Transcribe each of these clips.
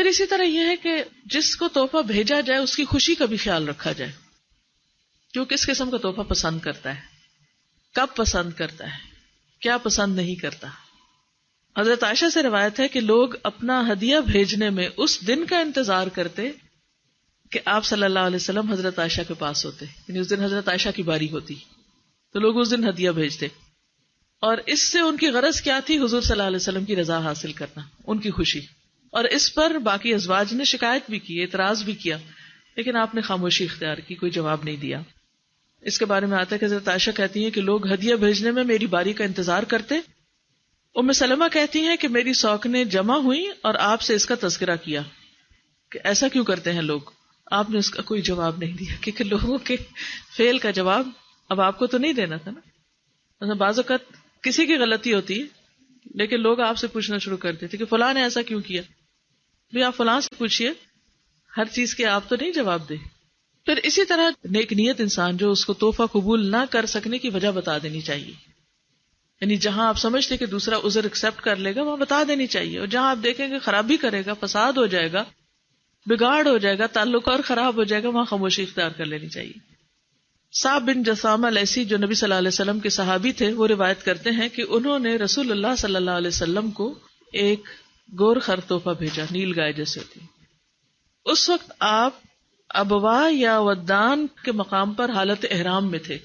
پھر اسی طرح یہ ہے کہ جس کو تحفہ بھیجا جائے اس کی خوشی کا بھی خیال رکھا جائے، جو کس قسم کا تحفہ پسند کرتا ہے، کب پسند کرتا ہے، کیا پسند نہیں کرتا. حضرت عائشہ سے روایت ہے کہ لوگ اپنا ہدیہ بھیجنے میں اس دن کا انتظار کرتے کہ آپ صلی اللہ علیہ وسلم حضرت عائشہ کے پاس ہوتے، یعنی اس دن حضرت عائشہ کی باری ہوتی تو لوگ اس دن ہدیہ بھیجتے. اور اس سے ان کی غرض کیا تھی؟ حضور صلی اللہ علیہ وسلم کی رضا حاصل کرنا، ان کی خوشی. اور اس پر باقی ازواج نے شکایت بھی کی، اعتراض بھی کیا، لیکن آپ نے خاموشی اختیار کی، کوئی جواب نہیں دیا. اس کے بارے میں آتا ہے کہ حضرت عائشہ کہتی ہیں کہ لوگ ہدیہ بھیجنے میں میری باری کا انتظار کرتے. ام سلمہ کہتی ہیں کہ میری سوکنیں جمع ہوئی اور آپ سے اس کا تذکرہ کیا کہ ایسا کیوں کرتے ہیں لوگ. آپ نے اس کا کوئی جواب نہیں دیا، کیونکہ لوگوں کے فعل کا جواب اب آپ کو تو نہیں دینا تھا نا. مثلا بعض اوقات کسی کی غلطی ہوتی ہے لیکن لوگ آپ سے پوچھنا شروع کر دیتے کہ فلاں نے ایسا کیوں کیا. بھی آپ فلاں سے پوچھئے، ہر چیز کے آپ تو نہیں جواب دے. پھر اسی طرح نیک نیت انسان جو اس کو تحفہ قبول نہ کر سکنے کی وجہ بتا دینی چاہیے. یعنی جہاں آپ سمجھتے کہ دوسرا عذر ایکسپٹ کر لے گا وہاں بتا دینی چاہیے، اور جہاں آپ دیکھیں گے خرابی کرے گا، فساد ہو جائے گا، بگاڑ ہو جائے گا، تعلق اور خراب ہو جائے گا، وہاں خاموشی اختیار کر لینی چاہیے. صعب بن جثامہ لیسی جو نبی صلی اللہ علیہ وسلم کے صحابی تھے، وہ روایت کرتے ہیں کہ انہوں نے رسول اللہ صلی اللہ علیہ وسلم کو ایک گور خر تحفہ بھیجا، نیل گائے جیسے ہوتی. اس وقت آپ ابوا یا ودان کے مقام پر حالت احرام میں تھے.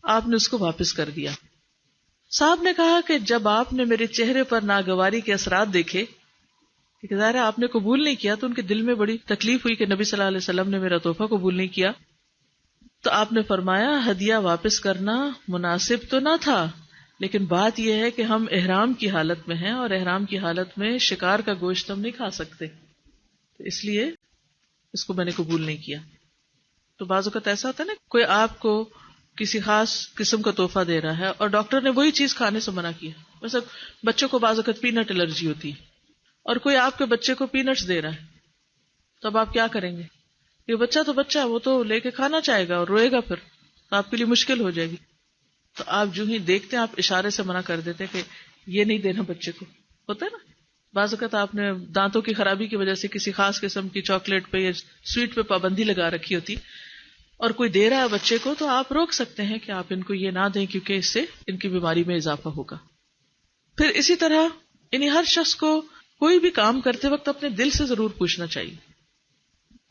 آپ نے اس کو واپس کر دیا. صاحب نے کہا کہ جب آپ نے میرے چہرے پر ناگواری کے اثرات دیکھے کہ ظاہر آپ نے قبول نہیں کیا، تو ان کے دل میں بڑی تکلیف ہوئی کہ نبی صلی اللہ علیہ وسلم نے میرا تحفہ قبول نہیں کیا. تو آپ نے فرمایا ہدیہ واپس کرنا مناسب تو نہ تھا، لیکن بات یہ ہے کہ ہم احرام کی حالت میں ہیں اور احرام کی حالت میں شکار کا گوشت ہم نہیں کھا سکتے، تو اس لیے اس کو میں نے قبول نہیں کیا. تو بعض اوقات ایسا ہوتا ہے نا، کوئی آپ کو کسی خاص قسم کا تحفہ دے رہا ہے اور ڈاکٹر نے وہی چیز کھانے سے منع کیا. مثلا بچوں کو بعض اوقات پینٹ الرجی ہوتی ہے اور کوئی آپ کے بچے کو پینٹس دے رہا ہے، تو اب آپ کیا کریں گے؟ یہ بچہ تو بچہ، وہ تو لے کے کھانا چاہے گا اور روئے گا، پھر تو آپ کے لیے مشکل ہو جائے گی. تو آپ جو ہی دیکھتے ہیں آپ اشارے سے منع کر دیتے کہ یہ نہیں دینا بچے کو. ہوتا ہے نا بعض اوقات آپ نے دانتوں کی خرابی کی وجہ سے کسی خاص قسم کی چاکلیٹ پہ یا سویٹ پہ پابندی لگا رکھی ہوتی اور کوئی دے رہا ہے بچے کو، تو آپ روک سکتے ہیں کہ آپ ان کو یہ نہ دیں کیونکہ اس سے ان کی بیماری میں اضافہ ہوگا. پھر اسی طرح یعنی ہر شخص کو کوئی بھی کام کرتے وقت اپنے دل سے ضرور پوچھنا چاہیے.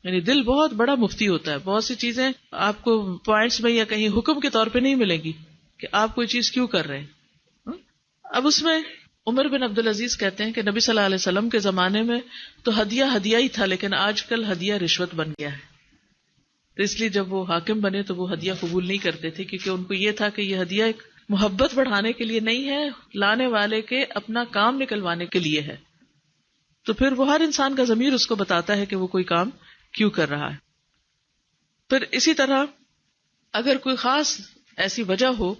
یعنی دل بہت بڑا مفتی ہوتا ہے. بہت سی چیزیں آپ کو پوائنٹس میں یا کہیں حکم کے طور پہ نہیں ملے گی کہ آپ کوئی چیز کیوں کر رہے ہیں. اب اس میں عمر بن عبدالعزیز کہتے ہیں کہ نبی صلی اللہ علیہ وسلم کے زمانے میں تو ہدیہ ہی تھا، لیکن آج کل ہدیہ رشوت بن گیا ہے. تو اس لیے جب وہ حاکم بنے تو وہ ہدیہ قبول نہیں کرتے تھے، کیونکہ ان کو یہ تھا کہ یہ ہدیہ ایک محبت بڑھانے کے لیے نہیں ہے، لانے والے کے اپنا کام نکلوانے کے لیے ہے. تو پھر وہ ہر انسان کا ضمیر اس کو بتاتا ہے کہ وہ کوئی کام کیوں کر رہا ہے. پھر اسی طرح اگر کوئی خاص ایسی وجہ ہو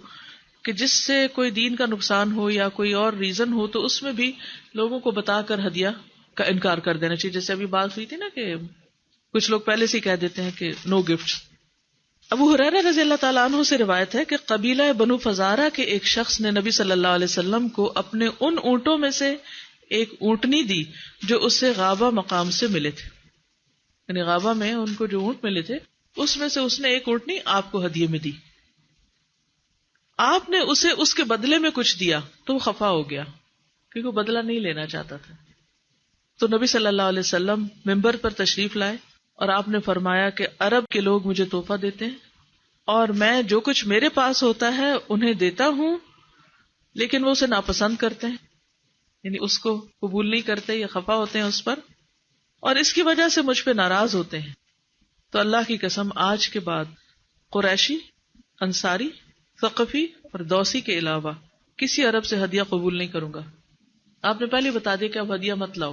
کہ جس سے کوئی دین کا نقصان ہو یا کوئی اور ریزن ہو، تو اس میں بھی لوگوں کو بتا کر ہدیہ کا انکار کر دینا چاہیے. جیسے ابھی بات ہوئی تھی نا کہ کچھ لوگ پہلے سے ہی کہہ دیتے ہیں کہ نو گفٹ. ابو ہریرہ رضی اللہ تعالیٰ عنہ سے روایت ہے کہ قبیلہ بنو فزارہ کے ایک شخص نے نبی صلی اللہ علیہ وسلم کو اپنے ان اونٹوں میں سے ایک اونٹنی دی جو اس سے غابہ مقام سے ملے تھے. یعنی غابہ میں ان کو جو اونٹ ملے تھے اس میں سے اس نے ایک اونٹنی آپ کو ہدیے میں دی. آپ نے اسے اس کے بدلے میں کچھ دیا تو وہ خفا ہو گیا کیونکہ وہ بدلہ نہیں لینا چاہتا تھا. تو نبی صلی اللہ علیہ وسلم منبر پر تشریف لائے اور آپ نے فرمایا کہ عرب کے لوگ مجھے تحفہ دیتے ہیں اور میں جو کچھ میرے پاس ہوتا ہے انہیں دیتا ہوں، لیکن وہ اسے ناپسند کرتے ہیں، یعنی اس کو قبول نہیں کرتے یا خفا ہوتے ہیں اس پر، اور اس کی وجہ سے مجھ پہ ناراض ہوتے ہیں. تو اللہ کی قسم آج کے بعد قریشی، انصاری، ثقفی اور دوسی کے علاوہ کسی عرب سے ہدیہ قبول نہیں کروں گا. آپ نے پہلے بتا دیا کہ اب ہدیہ مت لاؤ.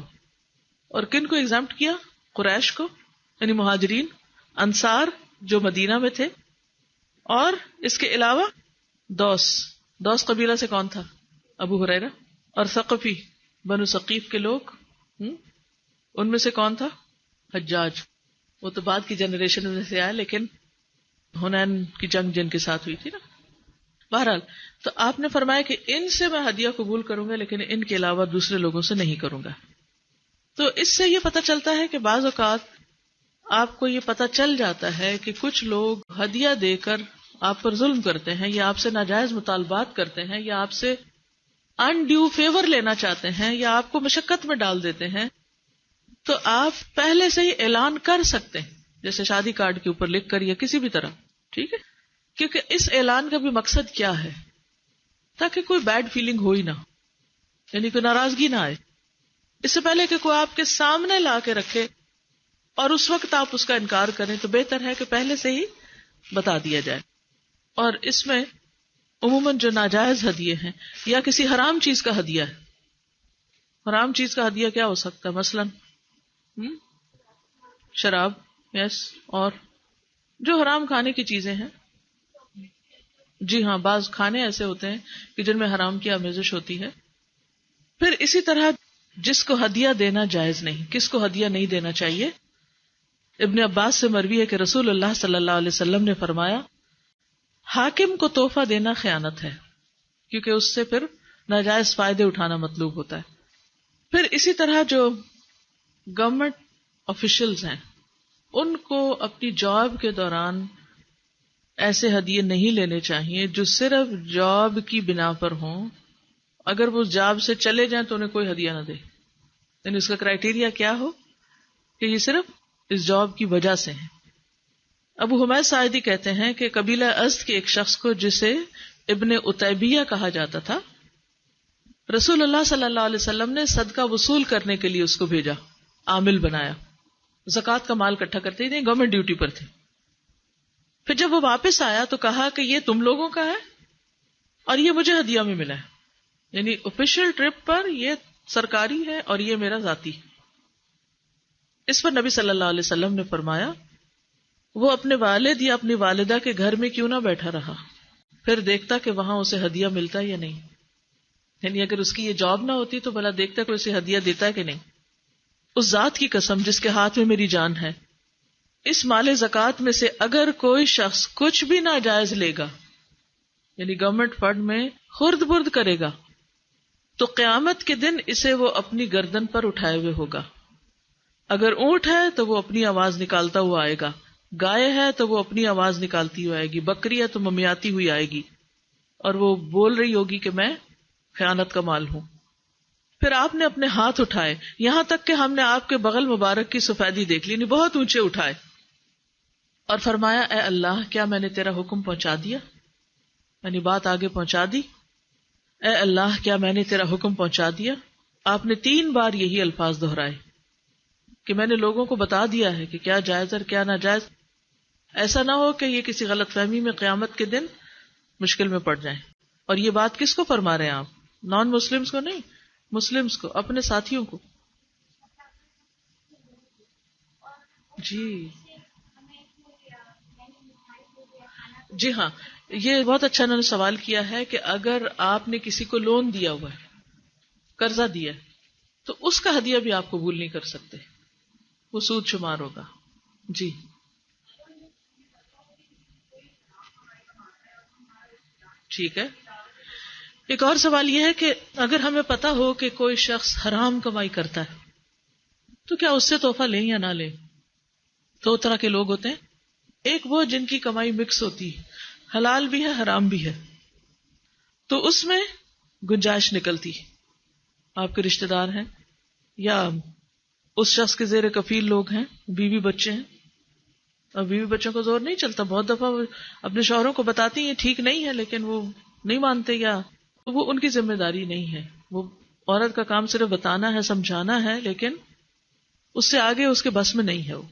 اور کن کو ایگزامپٹ کیا؟ قریش کو، یعنی مہاجرین، انصار جو مدینہ میں تھے، اور اس کے علاوہ دوس قبیلہ سے کون تھا؟ ابو ہریرہ. اور ثقفی بنو ثقیف کے لوگ، ان میں سے کون تھا؟ حجاج. وہ تو بعد کی جنریشن میں سے آئے، لیکن حنین کی جنگ جن کے ساتھ ہوئی تھی نا. بہرحال تو آپ نے فرمایا کہ ان سے میں ہدیہ قبول کروں گا لیکن ان کے علاوہ دوسرے لوگوں سے نہیں کروں گا. تو اس سے یہ پتہ چلتا ہے کہ بعض اوقات آپ کو یہ پتہ چل جاتا ہے کہ کچھ لوگ ہدیہ دے کر آپ پر ظلم کرتے ہیں یا آپ سے ناجائز مطالبات کرتے ہیں یا آپ سے انڈیو فیور لینا چاہتے ہیں یا آپ کو مشقت میں ڈال دیتے ہیں، تو آپ پہلے سے ہی اعلان کر سکتے ہیں، جیسے شادی کارڈ کے اوپر لکھ کر یا کسی بھی طرح، ٹھیک ہے؟ کیونکہ اس اعلان کا بھی مقصد کیا ہے؟ تاکہ کوئی بیڈ فیلنگ ہو ہی نہ، یعنی کوئی ناراضگی نہ آئے. اس سے پہلے کہ کوئی آپ کے سامنے لا کے رکھے اور اس وقت آپ اس کا انکار کریں، تو بہتر ہے کہ پہلے سے ہی بتا دیا جائے. اور اس میں عموماً جو ناجائز ہدیے ہیں یا کسی حرام چیز کا ہدیہ ہے، حرام چیز کا ہدیہ کیا ہو سکتا ہے؟ مثلاً شراب، یس، اور جو حرام کھانے کی چیزیں ہیں. جی ہاں، بعض کھانے ایسے ہوتے ہیں کہ جن میں حرام کی آمیزش ہوتی ہے. پھر اسی طرح جس کو ہدیہ دینا جائز نہیں، کس کو ہدیہ نہیں دینا چاہیے؟ ابن عباس سے مروی ہے کہ رسول اللہ صلی اللہ علیہ وسلم نے فرمایا، حاکم کو تحفہ دینا خیانت ہے، کیونکہ اس سے پھر ناجائز فائدے اٹھانا مطلوب ہوتا ہے. پھر اسی طرح جو گورنمنٹ آفیشلز ہیں، ان کو اپنی جاب کے دوران ایسے ہدیے نہیں لینے چاہیے جو صرف جاب کی بنا پر ہوں. اگر وہ جاب سے چلے جائیں تو انہیں کوئی ہدیہ نہ دے، یعنی اس کا کرائیٹیریا کیا ہو کہ یہ صرف اس جاب کی وجہ سے ہے. ابو حمید ساعدی کہتے ہیں کہ قبیلہ ازد کے ایک شخص کو جسے ابن اتیبیہ کہا جاتا تھا، رسول اللہ صلی اللہ علیہ وسلم نے صدقہ وصول کرنے کے لیے اس کو بھیجا، عامل بنایا. زکوٰۃ کا مال اکٹھا کرتے تھے، گورنمنٹ ڈیوٹی پر تھے. پھر جب وہ واپس آیا تو کہا کہ یہ تم لوگوں کا ہے اور یہ مجھے ہدیہ میں ملا ہے، یعنی آفیشیل ٹرپ پر یہ سرکاری ہے اور یہ میرا ذاتی. اس پر نبی صلی اللہ علیہ وسلم نے فرمایا، وہ اپنے والد یا اپنی والدہ کے گھر میں کیوں نہ بیٹھا رہا، پھر دیکھتا کہ وہاں اسے ہدیہ ملتا یا نہیں. یعنی اگر اس کی یہ جاب نہ ہوتی تو بھلا دیکھتا کہ اسے ہدیہ دیتا ہے کہ نہیں. اس ذات کی قسم جس کے ہاتھ میں میری جان ہے، اس مال زکوٰۃ میں سے اگر کوئی شخص کچھ بھی ناجائز لے گا، یعنی گورنمنٹ فنڈ میں خرد برد کرے گا، تو قیامت کے دن اسے وہ اپنی گردن پر اٹھائے ہوئے ہوگا. اگر اونٹ ہے تو وہ اپنی آواز نکالتا ہوا آئے گا، گائے ہے تو وہ اپنی آواز نکالتی ہوئی آئے گی، بکری ہے تو ممیاتی ہوئی آئے گی، اور وہ بول رہی ہوگی کہ میں خیانت کا مال ہوں. پھر آپ نے اپنے ہاتھ اٹھائے یہاں تک کہ ہم نے آپ کے بغل مبارک کی سفیدی دیکھ لی، بہت اونچے اٹھائے، اور فرمایا، اے اللہ، کیا میں نے تیرا حکم پہنچا دیا؟ یعنی بات آگے پہنچا دی. اے اللہ، کیا میں نے تیرا حکم پہنچا دیا؟ آپ نے 3 بار یہی الفاظ دہرائے کہ میں نے لوگوں کو بتا دیا ہے کہ کیا جائز اور کیا ناجائز. ایسا نہ ہو کہ یہ کسی غلط فہمی میں قیامت کے دن مشکل میں پڑ جائیں. اور یہ بات کس کو فرما رہے ہیں آپ؟ نان مسلمز کو نہیں، مسلمز کو، اپنے ساتھیوں کو. جی ہاں، یہ بہت اچھا انہوں نے سوال کیا ہے کہ اگر آپ نے کسی کو لون دیا ہوا ہے، قرضہ دیا ہے، تو اس کا ہدیہ بھی آپ قبول نہیں کر سکتے، وہ سود شمار ہوگا. جی ٹھیک ہے. ایک اور سوال یہ ہے کہ اگر ہمیں پتا ہو کہ کوئی شخص حرام کمائی کرتا ہے تو کیا اس سے تحفہ لیں یا نہ لیں؟ 2 طرح کے لوگ ہوتے ہیں. ایک وہ جن کی کمائی مکس ہوتی ہے، حلال بھی ہے حرام بھی ہے، تو اس میں گنجائش نکلتی. آپ کے رشتہ دار ہیں یا اس شخص کے زیر کفیل لوگ ہیں، بیوی بچے ہیں، اور بیوی بچوں کو زور نہیں چلتا. بہت دفعہ وہ اپنے شوہروں کو بتاتی ہیں ٹھیک نہیں ہے لیکن وہ نہیں مانتے، یا وہ ان کی ذمہ داری نہیں ہے. وہ عورت کا کام صرف بتانا ہے، سمجھانا ہے، لیکن اس سے آگے اس کے بس میں نہیں ہے، وہ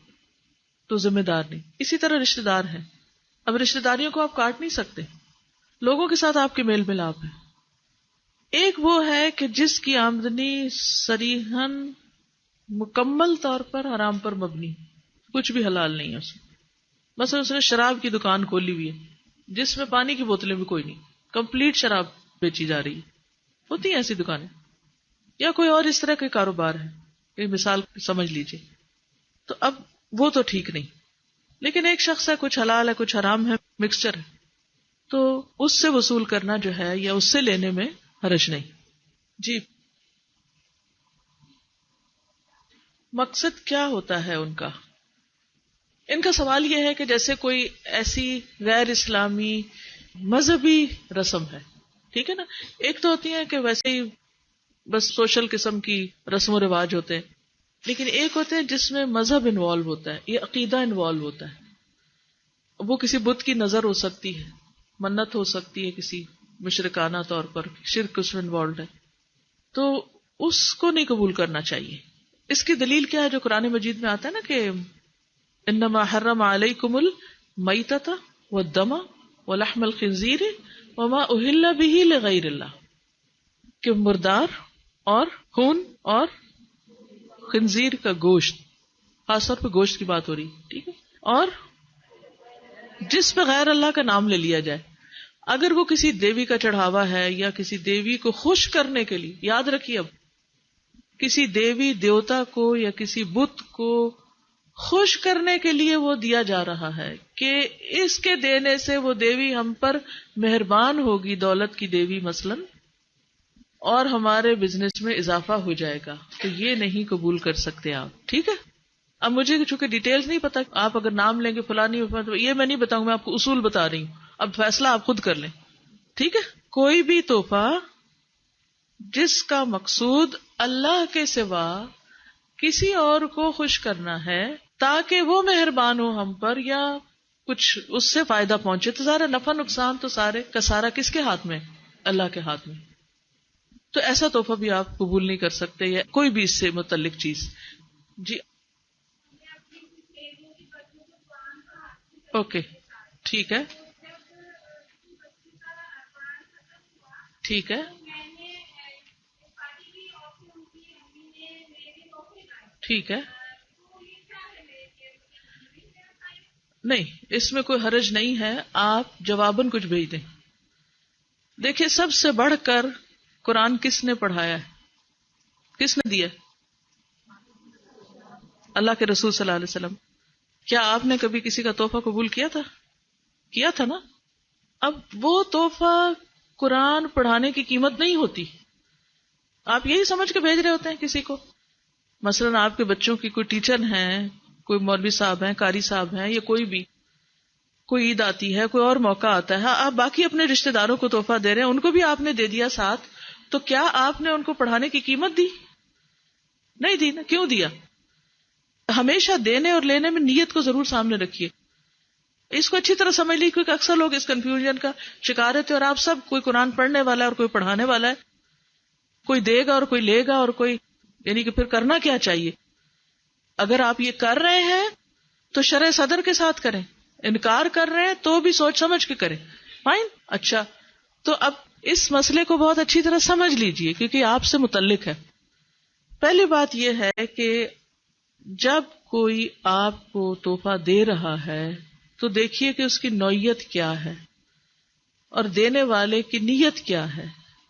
تو ذمہ دار نہیں. اسی طرح رشتہ دار ہیں. اب رشتہ داریوں کو آپ کاٹ نہیں سکتے، لوگوں کے ساتھ آپ کے میل ملاپ ہے. ایک وہ ہے کہ جس کی آمدنی صریحاً مکمل طور پر حرام پر مبنی، کچھ بھی حلال نہیں ہے اس میں. مثلا اس نے شراب کی دکان کھولی ہوئی ہے جس میں پانی کی بوتلیں بھی کوئی نہیں، کمپلیٹ شراب بیچی جا رہی ہے. ہوتی ہیں ایسی دکانیں. یا کوئی اور اس طرح کے کاروبار ہے، یہ مثال سمجھ لیجیے. تو اب وہ تو ٹھیک نہیں. لیکن ایک شخص ہے، کچھ حلال ہے کچھ حرام ہے، مکسچر ہے، تو اس سے وصول کرنا جو ہے یا اس سے لینے میں حرج نہیں. جی مقصد کیا ہوتا ہے ان کا؟ ان کا سوال یہ ہے کہ جیسے کوئی ایسی غیر اسلامی مذہبی رسم ہے، ٹھیک ہے نا، ایک تو ہوتی ہے کہ ویسے ہی بس سوشل قسم کی رسم و رواج ہوتے ہیں، لیکن ایک ہوتے ہیں جس میں مذہب انوالو ہوتا ہے، یہ عقیدہ انوالو ہوتا ہے. وہ کسی بت کی نظر ہو سکتی ہے، منت ہو سکتی ہے کسی مشرکانہ طور پر، شرک اس میں انوالوڈ ہے، تو اس کو نہیں قبول کرنا چاہیے. اس کی دلیل کیا ہے جو قرآن مجید میں آتا ہے نا کہ انما حرم علیکم المیتۃ والدم ولحم الخنزیر وما اہل به لغیر اللہ، کہ مردار اور خون اور خنزیر کا گوشت، خاص طور پہ گوشت کی بات ہو رہی، ٹھیک ہے، اور جس پہ غیر اللہ کا نام لے لیا جائے. اگر وہ کسی دیوی کا چڑھاوا ہے یا کسی دیوی کو خوش کرنے کے لیے، یاد رکھیے اب کسی دیوی دیوتا کو یا کسی بت کو خوش کرنے کے لیے وہ دیا جا رہا ہے کہ اس کے دینے سے وہ دیوی ہم پر مہربان ہوگی، دولت کی دیوی مثلاً، اور ہمارے بزنس میں اضافہ ہو جائے گا، تو یہ نہیں قبول کر سکتے آپ. ٹھیک ہے، اب مجھے چونکہ ڈیٹیلز نہیں پتا، آپ اگر نام لیں گے فلانی، یہ میں نہیں بتاؤں، میں آپ کو اصول بتا رہی ہوں، اب فیصلہ آپ خود کر لیں. ٹھیک ہے، کوئی بھی تحفہ جس کا مقصود اللہ کے سوا کسی اور کو خوش کرنا ہے تاکہ وہ مہربان ہو ہم پر یا کچھ اس سے فائدہ پہنچے، تو ظاہر نفع نقصان تو سارے کا سارا کس کے ہاتھ میں؟ اللہ کے ہاتھ میں. تو ایسا تحفہ بھی آپ قبول نہیں کر سکتے یا کوئی بھی اس سے متعلق چیز. جی اوکے، ٹھیک ہے، ٹھیک ہے، ٹھیک ہے. نہیں، اس میں کوئی حرج نہیں ہے، آپ جواباً کچھ بھیج دیں. دیکھیں، سب سے بڑھ کر قرآن کس نے پڑھایا ہے؟ کس نے دیا؟ اللہ کے رسول صلی اللہ علیہ وسلم. کیا آپ نے کبھی کسی کا تحفہ قبول کیا تھا؟ کیا تھا نا. اب وہ تحفہ قرآن پڑھانے کی قیمت نہیں ہوتی. آپ یہی سمجھ کے بھیج رہے ہوتے ہیں کسی کو. مثلاً آپ کے بچوں کی کوئی ٹیچر ہیں، کوئی مولوی صاحب ہیں، قاری صاحب ہیں، یا کوئی بھی، کوئی عید آتی ہے، کوئی اور موقع آتا ہے، آپ باقی اپنے رشتہ داروں کو تحفہ دے رہے ہیں، ان کو بھی آپ نے دے دیا ساتھ، تو کیا آپ نے ان کو پڑھانے کی قیمت دی؟ نہیں دی نا. کیوں دیا؟ ہمیشہ دینے اور لینے میں نیت کو ضرور سامنے رکھیے. اس کو اچھی طرح سمجھ لی، کیونکہ اکثر لوگ اس کنفیوژن کا شکار ہوتے ہیں، اور آپ سب، کوئی قرآن پڑھنے والا ہے اور کوئی پڑھانے والا ہے، کوئی دے گا اور کوئی لے گا اور کوئی، یعنی کہ پھر کرنا کیا چاہیے؟ اگر آپ یہ کر رہے ہیں تو شرع صدر کے ساتھ کریں، انکار کر رہے ہیں تو بھی سوچ سمجھ کے کریں. فائن. اچھا، تو اب اس مسئلے کو بہت اچھی طرح سمجھ لیجئے کیونکہ آپ سے متعلق ہے. پہلی بات یہ ہے کہ جب کوئی آپ کو تحفہ دے رہا ہے تو دیکھیے کہ اس کی نوعیت کیا ہے اور دینے والے کی نیت کیا ہے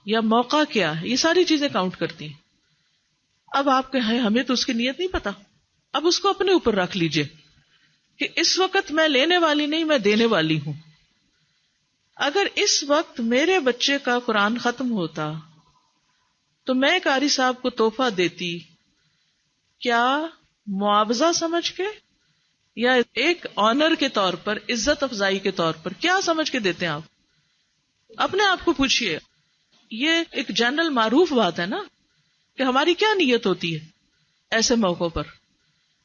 یا موقع کیا ہے. یہ ساری چیزیں کاؤنٹ کرتی ہیں. اب آپ کہیں ہمیں تو اس کی نیت نہیں پتا، اب اس کو اپنے اوپر رکھ لیجئے کہ اس وقت میں لینے والی نہیں، میں دینے والی ہوں. اگر اس وقت میرے بچے کا قرآن ختم ہوتا تو میں قاری صاحب کو تحفہ دیتی، کیا معاوضہ سمجھ کے یا ایک آنر کے طور پر، عزت افزائی کے طور پر، کیا سمجھ کے دیتے ہیں آپ؟ اپنے آپ کو پوچھئے. یہ ایک جنرل معروف بات ہے نا کہ ہماری کیا نیت ہوتی ہے ایسے موقعوں پر.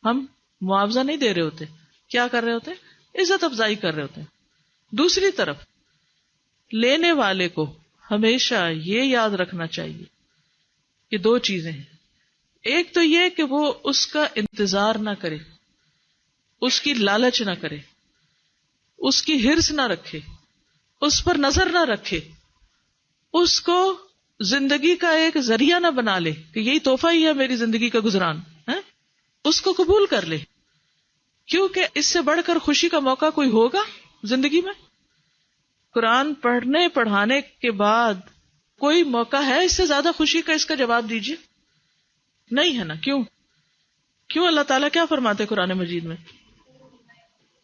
ہم معاوضہ نہیں دے رہے ہوتے، کیا کر رہے ہوتے؟ عزت افزائی کر رہے ہوتے ہیں. دوسری طرف لینے والے کو ہمیشہ یہ یاد رکھنا چاہیے کہ دو چیزیں ہیں. ایک تو یہ کہ وہ اس کا انتظار نہ کرے، اس کی لالچ نہ کرے، اس کی ہرس نہ رکھے، اس پر نظر نہ رکھے، اس کو زندگی کا ایک ذریعہ نہ بنا لے کہ یہی تحفہ ہی ہے میری زندگی کا گزران ہے. اس کو قبول کر لے، کیونکہ اس سے بڑھ کر خوشی کا موقع کوئی ہوگا زندگی میں؟ قرآن پڑھنے پڑھانے کے بعد کوئی موقع ہے اس سے زیادہ خوشی کا؟ اس کا جواب دیجیے. نہیں ہے نا. کیوں اللہ تعالیٰ کیا فرماتے قرآن مجید میں؟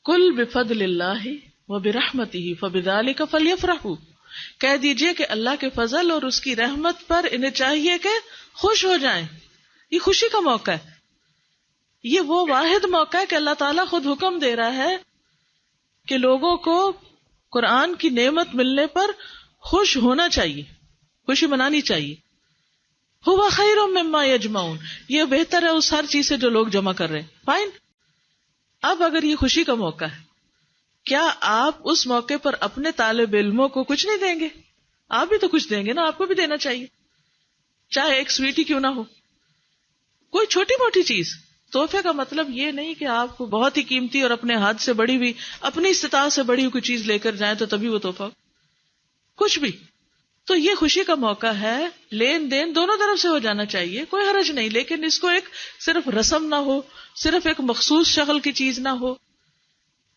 قل بفضل اللہ وبرحمتہ فبذلک فلیفرحوا. کہہ دیجئے کہ اللہ کے فضل اور اس کی رحمت پر انہیں چاہیے کہ خوش ہو جائیں. یہ خوشی کا موقع ہے. یہ وہ واحد موقع ہے کہ اللہ تعالیٰ خود حکم دے رہا ہے کہ لوگوں کو قرآن کی نعمت ملنے پر خوش ہونا چاہیے، خوشی منانی چاہیے. ہوا خیر مما یجمعون، یہ بہتر ہے اس ہر چیز سے جو لوگ جمع کر رہے ہیں. فائن. اب اگر یہ خوشی کا موقع ہے، کیا آپ اس موقع پر اپنے طالب علموں کو کچھ نہیں دیں گے؟ آپ بھی تو کچھ دیں گے نا، آپ کو بھی دینا چاہیے، چاہے ایک سویٹی کیوں نہ ہو، کوئی چھوٹی موٹی چیز. تحفے کا مطلب یہ نہیں کہ آپ کو بہت ہی قیمتی اور اپنے ہاتھ سے بڑی ہوئی، اپنی استطاعت سے بڑی ہوئی کوئی چیز لے کر جائیں تو تبھی وہ تحفہ، کچھ بھی. تو یہ خوشی کا موقع ہے، لین دین دونوں طرف سے ہو جانا چاہیے، کوئی حرج نہیں، لیکن اس کو ایک صرف رسم نہ ہو، صرف ایک مخصوص شکل کی چیز نہ ہو،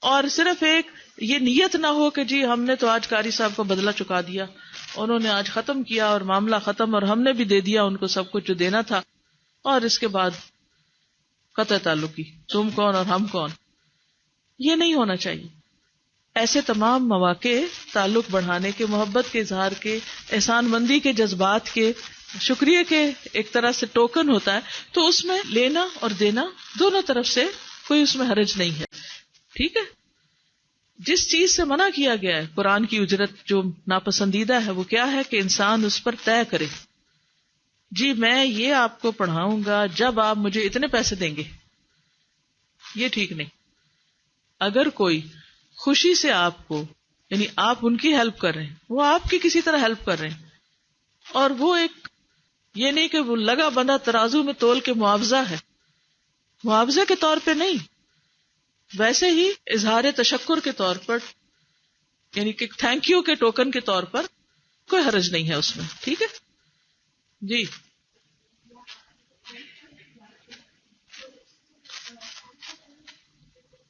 اور صرف ایک یہ نیت نہ ہو کہ جی ہم نے تو آج قاری صاحب کو بدلہ چکا دیا، انہوں نے آج ختم کیا اور معاملہ ختم، اور ہم نے بھی دے دیا ان کو سب کچھ جو دینا تھا، اور اس کے بعد قطع تعلقی، تم کون اور ہم کون. یہ نہیں ہونا چاہیے. ایسے تمام مواقع تعلق بڑھانے کے، محبت کے اظہار کے، احسان مندی کے جذبات کے، شکریہ کے ایک طرح سے ٹوکن ہوتا ہے. تو اس میں لینا اور دینا دونوں طرف سے کوئی اس میں حرج نہیں ہے. ٹھیک ہے. جس چیز سے منع کیا گیا ہے قرآن کی اجرت جو ناپسندیدہ ہے، وہ کیا ہے کہ انسان اس پر طے کرے، جی میں یہ آپ کو پڑھاؤں گا جب آپ مجھے اتنے پیسے دیں گے. یہ ٹھیک نہیں. اگر کوئی خوشی سے آپ کو، یعنی آپ ان کی ہیلپ کر رہے ہیں، وہ آپ کی کسی طرح ہیلپ کر رہے ہیں، اور وہ ایک یہ نہیں کہ وہ لگا بندہ ترازو میں تول کے معاوضہ ہے، معاوضے کے طور پہ نہیں، ویسے ہی اظہار تشکر کے طور پر، یعنی کہ تھینک یو کے ٹوکن کے طور پر کوئی حرج نہیں ہے اس میں. ٹھیک ہے جی.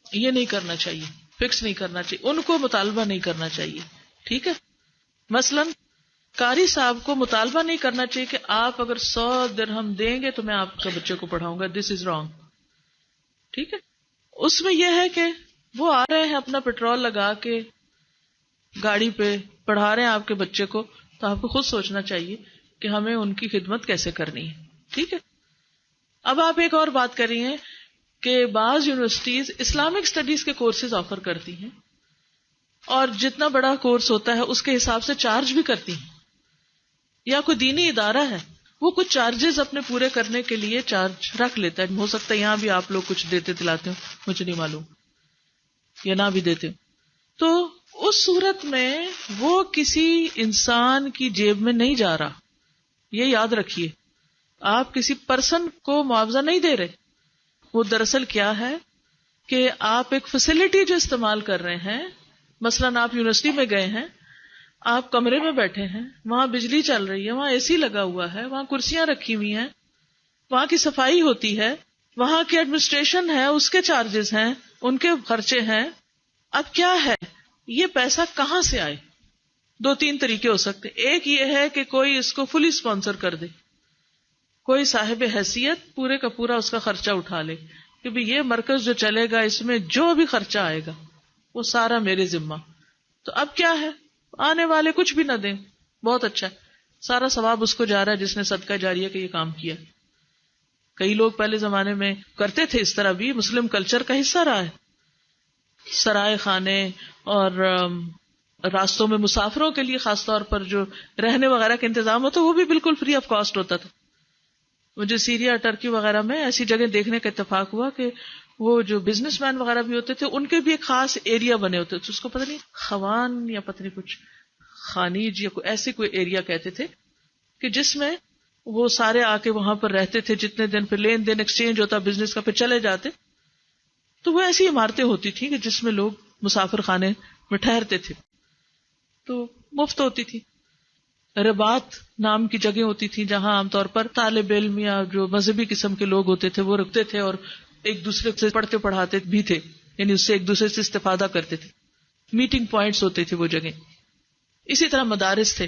یہ نہیں کرنا چاہیے، فکس نہیں کرنا چاہیے، ان کو مطالبہ نہیں کرنا چاہیے. ٹھیک ہے. مثلا قاری صاحب کو مطالبہ نہیں کرنا چاہیے کہ آپ اگر 100 درہم دیں گے تو میں آپ کے بچے کو پڑھاؤں گا. دس از رانگ. ٹھیک ہے. اس میں یہ ہے کہ وہ آ رہے ہیں اپنا پیٹرول لگا کے گاڑی پہ پڑھا رہے ہیں آپ کے بچے کو، تو آپ کو خود سوچنا چاہیے کہ ہمیں ان کی خدمت کیسے کرنی ہے. ٹھیک ہے. اب آپ ایک اور بات کر رہی ہیں کہ بعض یونیورسٹیز اسلامک اسٹڈیز کے کورسز آفر کرتی ہیں، اور جتنا بڑا کورس ہوتا ہے اس کے حساب سے چارج بھی کرتی ہیں. یا کوئی دینی ادارہ ہے، وہ کچھ چارجز اپنے پورے کرنے کے لیے چارج رکھ لیتا ہے. ہو سکتا ہے یہاں بھی آپ لوگ کچھ دیتے دلاتے ہو، مجھے نہیں معلوم، یا نہ بھی دیتے ہو. تو اس صورت میں وہ کسی انسان کی جیب میں نہیں جا رہا. یہ یاد رکھیے، آپ کسی پرسن کو معاوضہ نہیں دے رہے. وہ دراصل کیا ہے کہ آپ ایک فیسلٹی جو استعمال کر رہے ہیں، مثلاً آپ یونیورسٹی میں گئے ہیں، آپ کمرے میں بیٹھے ہیں، وہاں بجلی چل رہی ہے، وہاں اے سی لگا ہوا ہے، وہاں کرسیاں رکھی ہوئی ہیں، وہاں کی صفائی ہوتی ہے، وہاں کی ایڈمنسٹریشن ہے، اس کے چارجز ہیں، ان کے خرچے ہیں. اب کیا ہے، یہ پیسہ کہاں سے آئے؟ 2-3 طریقے ہو سکتے. ایک یہ ہے کہ کوئی اس کو فلی اسپانسر کر دے، کوئی صاحب حیثیت پورے کا پورا اس کا خرچہ اٹھا لے کہ بھی یہ مرکز جو چلے گا اس میں جو بھی خرچہ آئے گا وہ سارا میرے ذمہ. تو اب کیا ہے، آنے والے کچھ بھی نہ دیں، بہت اچھا ہے، سارا ثواب اس کو جا رہا ہے جس نے صدقہ جاریہ کا یہ کام کیا. کئی لوگ پہلے زمانے میں کرتے تھے، اس طرح بھی مسلم کلچر کا حصہ رہا ہے. سرائے خانے اور راستوں میں مسافروں کے لیے خاص طور پر جو رہنے وغیرہ کا انتظام ہوتا وہ بھی بالکل فری آف کاسٹ ہوتا تھا. مجھے سیریا، ٹرکی وغیرہ میں ایسی جگہ دیکھنے کا اتفاق ہوا کہ وہ جو بزنس مین وغیرہ بھی ہوتے تھے ان کے بھی ایک خاص ایریا بنے ہوتے تھے، اس کو پتہ نہیں خوان یا پتہ نہیں کچھ خانیج یا کوئی ایسے کوئی ایریا کہتے تھے، کہ جس میں وہ سارے آ کے وہاں پر رہتے تھے جتنے دن، پھر لین دین ایکسچینج ہوتا بزنس کا، پھر چلے جاتے. تو وہ ایسی عمارتیں ہوتی تھیں کہ جس میں لوگ مسافر خانے میں ٹھہرتے تھے، تو مفت ہوتی تھی. رباط نام کی جگہ ہوتی تھی جہاں عام طور پر طالب علم یا جو مذہبی قسم کے لوگ ہوتے تھے وہ رکتے تھے اور ایک دوسرے سے پڑھتے پڑھاتے بھی تھے، یعنی اس سے ایک دوسرے سے استفادہ کرتے تھے. میٹنگ پوائنٹس ہوتے تھے وہ جگہ. اسی طرح مدارس تھے.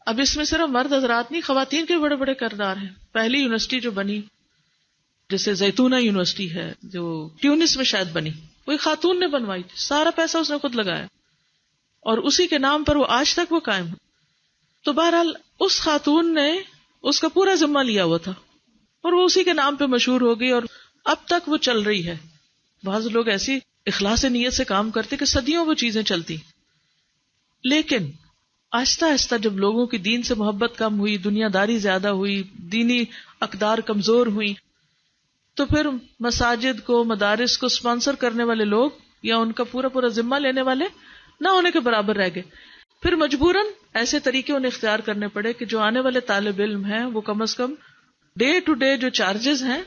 اب اس میں صرف مرد حضرات نہیں، خواتین کے بڑے بڑے کردار ہیں. پہلی یونیورسٹی جو بنی، جیسے زیتونہ یونیورسٹی ہے جو ٹیونس میں شاید بنی، وہ ایک خاتون نے بنوائی تھی، سارا پیسہ اس نے خود لگایا، اور اسی کے نام پر وہ آج تک وہ قائم ہے. تو بہرحال اس خاتون نے اس کا پورا ذمہ لیا ہوا تھا، اور وہ اسی کے نام پہ مشہور ہو گئی، اور اب تک وہ چل رہی ہے. بعض لوگ ایسی اخلاص نیت سے کام کرتے کہ صدیوں وہ چیزیں چلتی. لیکن آہستہ آہستہ جب لوگوں کی دین سے محبت کم ہوئی، دنیا داری زیادہ ہوئی، دینی اقدار کمزور ہوئی، تو پھر مساجد کو، مدارس کو اسپانسر کرنے والے لوگ یا ان کا پورا پورا ذمہ لینے والے نہ ہونے کے برابر رہ گئے. پھر مجبوراً ایسے طریقے انہیں اختیار کرنے پڑے کہ جو آنے والے طالب علم ہیں وہ کم از کم ڈے ٹو ڈے جو چارجز ہیں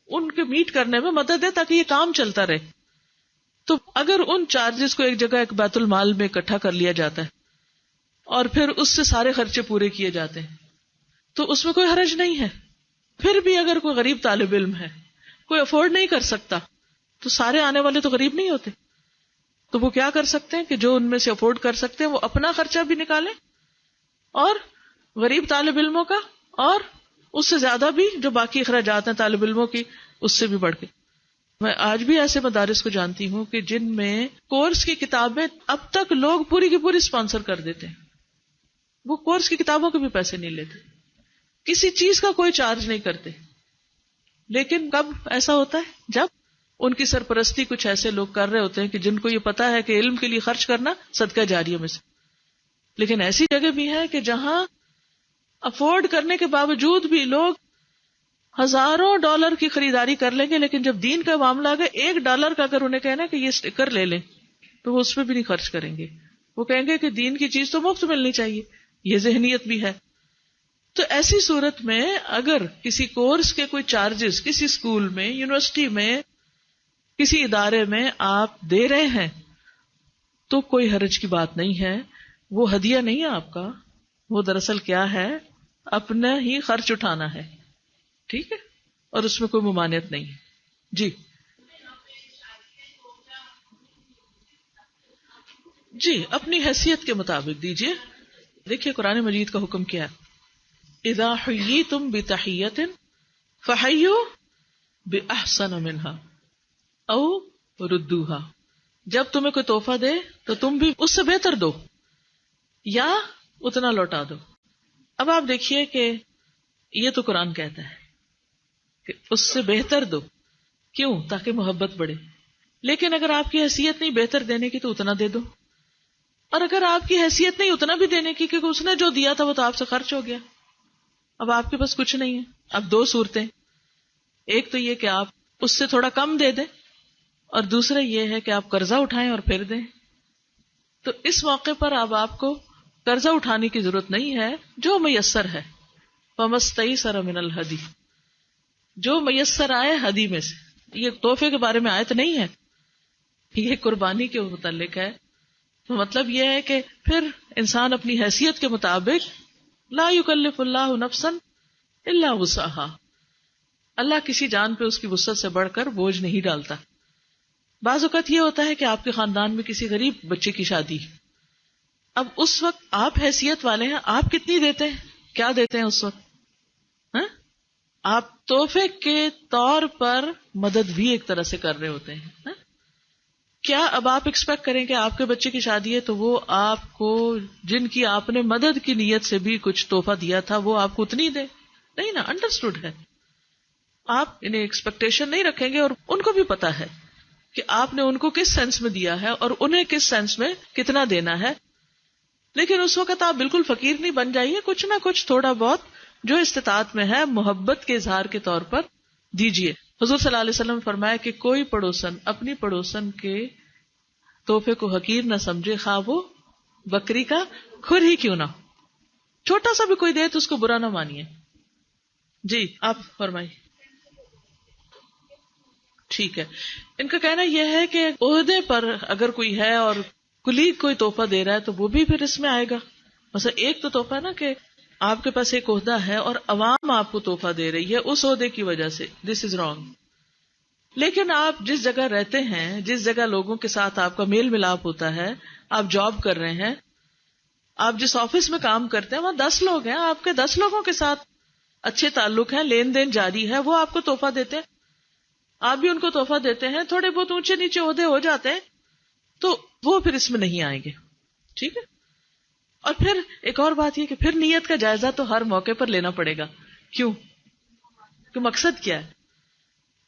ان کے میٹ کرنے میں مدد دے تاکہ یہ کام چلتا رہے. تو اگر ان چارجز کو ایک جگہ ایک بیت المال میں اکٹھا کر لیا جاتا ہے اور پھر اس سے سارے خرچے پورے کیے جاتے ہیں تو اس میں کوئی حرج نہیں ہے. پھر بھی اگر کوئی غریب طالب علم ہے، کوئی افورڈ نہیں کر سکتا، تو سارے آنے والے تو غریب نہیں ہوتے، تو وہ کیا کر سکتے ہیں کہ جو ان میں سے افورڈ کر سکتے ہیں وہ اپنا خرچہ بھی نکالیں اور غریب طالب علموں کا، اور اس سے زیادہ بھی جو باقی اخراجات ہیں طالب علموں کی اس سے بھی بڑھ کے. میں آج بھی ایسے مدارس کو جانتی ہوں کہ جن میں کورس کی کتابیں اب تک لوگ پوری کی پوری اسپانسر کر دیتے ہیں. وہ کورس کی کتابوں کے بھی پیسے نہیں لیتے، کسی چیز کا کوئی چارج نہیں کرتے. لیکن کب ایسا ہوتا ہے؟ جب ان کی سرپرستی کچھ ایسے لوگ کر رہے ہوتے ہیں کہ جن کو یہ پتا ہے کہ علم کے لیے خرچ کرنا صدقہ جاریہ میں سے. لیکن ایسی جگہ بھی ہے کہ جہاں افورڈ کرنے کے باوجود بھی لوگ ہزاروں ڈالر کی خریداری کر لیں گے، لیکن جب دین کا معاملہ آ گیا $1 کا اگر انہیں کہنا کہ یہ اسٹیکر لے لیں تو وہ اس پہ بھی نہیں خرچ کریں گے. وہ کہیں گے کہ دین کی چیز تو مفت ملنی چاہیے. یہ ذہنیت بھی ہے. تو ایسی صورت میں اگر کسی کورس کے کوئی چارجز کسی اسکول میں، یونیورسٹی میں، کسی ادارے میں آپ دے رہے ہیں تو کوئی حرج کی بات نہیں ہے. وہ ہدیہ نہیں ہے آپ کا، وہ دراصل کیا ہے، اپنا ہی خرچ اٹھانا ہے. ٹھیک ہے، اور اس میں کوئی ممانعت نہیں ہے. جی جی اپنی حیثیت کے مطابق دیجئے. دیکھیے قرآن مجید کا حکم کیا ہے، اذا حییتم بتحیۃ فحیوا باحسن منها او ردوها. جب تمہیں کوئی تحفہ دے تو تم بھی اس سے بہتر دو یا اتنا لوٹا دو. اب آپ دیکھیے کہ یہ تو قرآن کہتا ہے کہ اس سے بہتر دو. کیوں؟ تاکہ محبت بڑھے. لیکن اگر آپ کی حیثیت نہیں بہتر دینے کی تو اتنا دے دو، اور اگر آپ کی حیثیت نہیں اتنا بھی دینے کی کیونکہ اس نے جو دیا تھا وہ تو آپ سے خرچ ہو گیا، اب آپ کے پاس کچھ نہیں ہے. اب دو صورتیں، ایک تو یہ کہ آپ اس سے تھوڑا کم دے دیں، اور دوسرا یہ ہے کہ آپ قرضہ اٹھائیں اور پھر دیں. تو اس موقع پر اب آپ کو قرضہ اٹھانے کی ضرورت نہیں ہے، جو میسر ہے. فَمَسْتَيْسَرَ مِنَ الْهَدِيِ، جو میسر آئے ہدی میں سے. یہ تحفے کے بارے میں آیت نہیں ہے، یہ قربانی کے متعلق ہے. تو مطلب یہ ہے کہ پھر انسان اپنی حیثیت کے مطابق، لا یکلف اللہ نفسا الا وسعها، اللہ کسی جان پہ اس کی وسعت سے بڑھ کر بوجھ نہیں ڈالتا. بعض اوقات یہ ہوتا ہے کہ آپ کے خاندان میں کسی غریب بچے کی شادی، اب اس وقت آپ حیثیت والے ہیں، آپ کتنی دیتے ہیں، کیا دیتے ہیں اس وقت؟ آپ تحفے کے طور پر مدد بھی ایک طرح سے کر رہے ہوتے ہیں. کیا اب آپ ایکسپیکٹ کریں کہ آپ کے بچے کی شادی ہے تو وہ آپ کو، جن کی آپ نے مدد کی نیت سے بھی کچھ تحفہ دیا تھا، وہ آپ کو اتنی دے؟ نہیں نا. انڈرسٹوڈ ہے. آپ انہیں ایکسپیکٹیشن نہیں رکھیں گے، اور ان کو بھی پتا ہے کہ آپ نے ان کو کس سینس میں دیا ہے اور انہیں کس سینس میں کتنا دینا ہے. لیکن اس وقت آپ بالکل فقیر نہیں بن جائیے، کچھ نہ کچھ تھوڑا بہت جو استطاعت میں ہے محبت کے اظہار کے طور پر دیجیے. حضور صلی اللہ علیہ وسلم فرمایا کہ کوئی پڑوسن اپنی پڑوسن کے تحفے کو حقیر نہ سمجھے، خواہ وہ بکری کا کھر ہی کیوں نہ ہو. چھوٹا سا بھی کوئی دے تو اس کو برا نہ مانیے. جی آپ فرمائیے. ٹھیک ہے. ان کا کہنا یہ ہے کہ عہدے پر اگر کوئی ہے اور کلیگ کوئی تحفہ دے رہا ہے تو وہ بھی پھر اس میں آئے گا. مثلا ایک تو تحفہ نا کہ آپ کے پاس ایک عہدہ ہے اور عوام آپ کو تحفہ دے رہی ہے اس عہدے کی وجہ سے، دس از رانگ. لیکن آپ جس جگہ رہتے ہیں، جس جگہ لوگوں کے ساتھ آپ کا میل ملاپ ہوتا ہے، آپ جاب کر رہے ہیں، آپ جس آفس میں کام کرتے ہیں وہاں 10 لوگ ہیں، آپ کے 10 لوگوں کے ساتھ اچھے تعلق ہیں، لین دین جاری ہے، وہ آپ کو تحفہ دیتے ہیں، آپ بھی ان کو تحفہ دیتے ہیں. تھوڑے بہت اونچے نیچے عہدے ہو جاتے ہیں تو وہ پھر اس میں نہیں آئیں گے. ٹھیک ہے. اور پھر ایک اور بات یہ کہ پھر نیت کا جائزہ تو ہر موقع پر لینا پڑے گا. کیوں؟ کہ مقصد کیا ہے.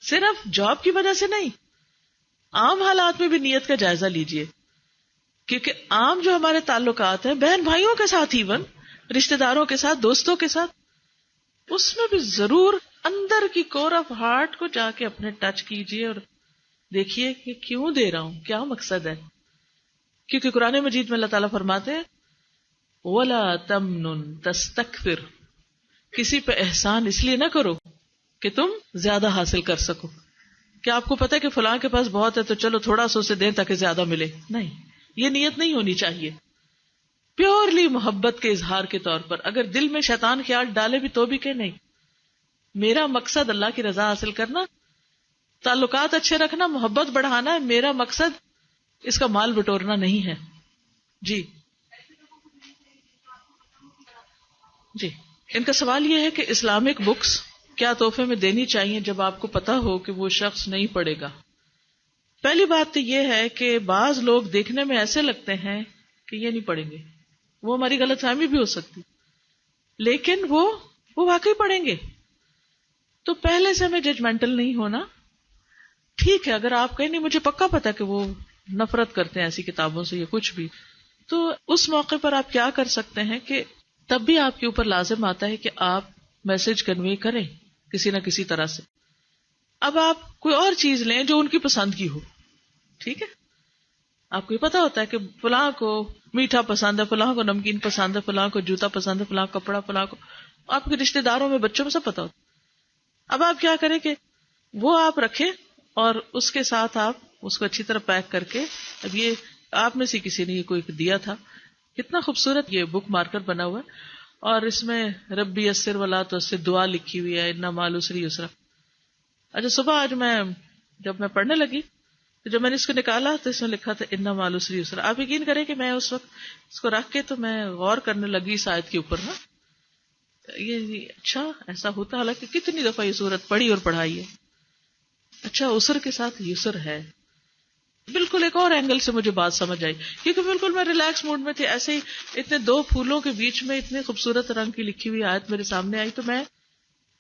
صرف جاب کی وجہ سے نہیں، عام حالات میں بھی نیت کا جائزہ لیجئے، کیونکہ عام جو ہمارے تعلقات ہیں بہن بھائیوں کے ساتھ، ایون رشتہ داروں کے ساتھ، دوستوں کے ساتھ، اس میں بھی ضرور اندر کی کور آف ہارٹ کو جا کے اپنے ٹچ کیجئے اور دیکھیے کہ کیوں دے رہا ہوں، کیا مقصد ہے. کیونکہ قرآن مجید میں اللہ تعالیٰ فرماتے ہیں وَلَا تَمْنُن تَسْتَكْثِرْ، کسی پہ احسان اس لیے نہ کرو کہ تم زیادہ حاصل کر سکو. کیا آپ کو پتہ ہے کہ فلاں کے پاس بہت ہے تو چلو تھوڑا سا اسے دیں تاکہ زیادہ ملے؟ نہیں، یہ نیت نہیں ہونی چاہیے. پیورلی محبت کے اظہار کے طور پر. اگر دل میں شیطان خیال ڈالے بھی تو بھی کہ نہیں، میرا مقصد اللہ کی رضا حاصل کرنا، تعلقات اچھے رکھنا، محبت بڑھانا ہے، میرا مقصد اس کا مال بٹورنا نہیں ہے. جی جی، ان کا سوال یہ ہے کہ اسلامک بکس کیا تحفے میں دینی چاہیے جب آپ کو پتا ہو کہ وہ شخص نہیں پڑھے گا؟ پہلی بات تو یہ ہے کہ بعض لوگ دیکھنے میں ایسے لگتے ہیں کہ یہ نہیں پڑھیں گے، وہ ہماری غلط فہمی بھی ہو سکتی، لیکن وہ واقعی پڑھیں گے. تو پہلے سے ہمیں ججمنٹل نہیں ہونا. ٹھیک ہے، اگر آپ کہیں نہیں مجھے پکا پتا کہ وہ نفرت کرتے ہیں ایسی کتابوں سے یا کچھ بھی، تو اس موقع پر آپ کیا کر سکتے ہیں کہ تب بھی آپ کے اوپر لازم آتا ہے کہ آپ میسج کنوے کریں کسی نہ کسی طرح سے. اب آپ کوئی اور چیز لیں جو ان کی پسند کی ہو، ٹھیک ہے، آپ کو یہ پتا ہوتا ہے کہ فلاں کو میٹھا پسند ہے، فلاں کو نمکین پسند ہے، فلاں کو جوتا پسند ہے، فلاں کپڑا، فلاں کو، آپ کے رشتے داروں میں بچوں میں سب پتا ہوتا. اب آپ کیا کریں کہ وہ آپ رکھیں اور اس کے ساتھ آپ اس کو اچھی طرح پیک کر کے، اب یہ آپ میں سے کسی نے یہ کوئی دیا تھا، کتنا خوبصورت یہ بک مارکر بنا ہوا ہے، اور اس میں ربی یسر ولا تعسر دعا لکھی ہوئی ہے، ان مع العسر یسرا. اچھا، صبح آج جب میں پڑھنے لگی تو جب میں نے اس کو نکالا تو اس میں لکھا تھا ان مع العسر یسرا. آپ یقین کریں کہ میں اس وقت اس کو رکھ کے تو میں غور کرنے لگی اس آیت کے اوپر نا، یہ اچھا ایسا ہوتا، حالانکہ کتنی دفعہ یہ سورت پڑھی اور پڑھائی ہے. اچھا، اسر کے ساتھ یسر ہے. بالکل ایک اور اینگل سے مجھے بات سمجھ آئی، کیونکہ بالکل میں ریلیکس موڈ میں تھی، ایسے ہی اتنے دو پھولوں کے بیچ میں اتنے خوبصورت رنگ کی لکھی ہوئی آیت میرے سامنے آئی، تو میں،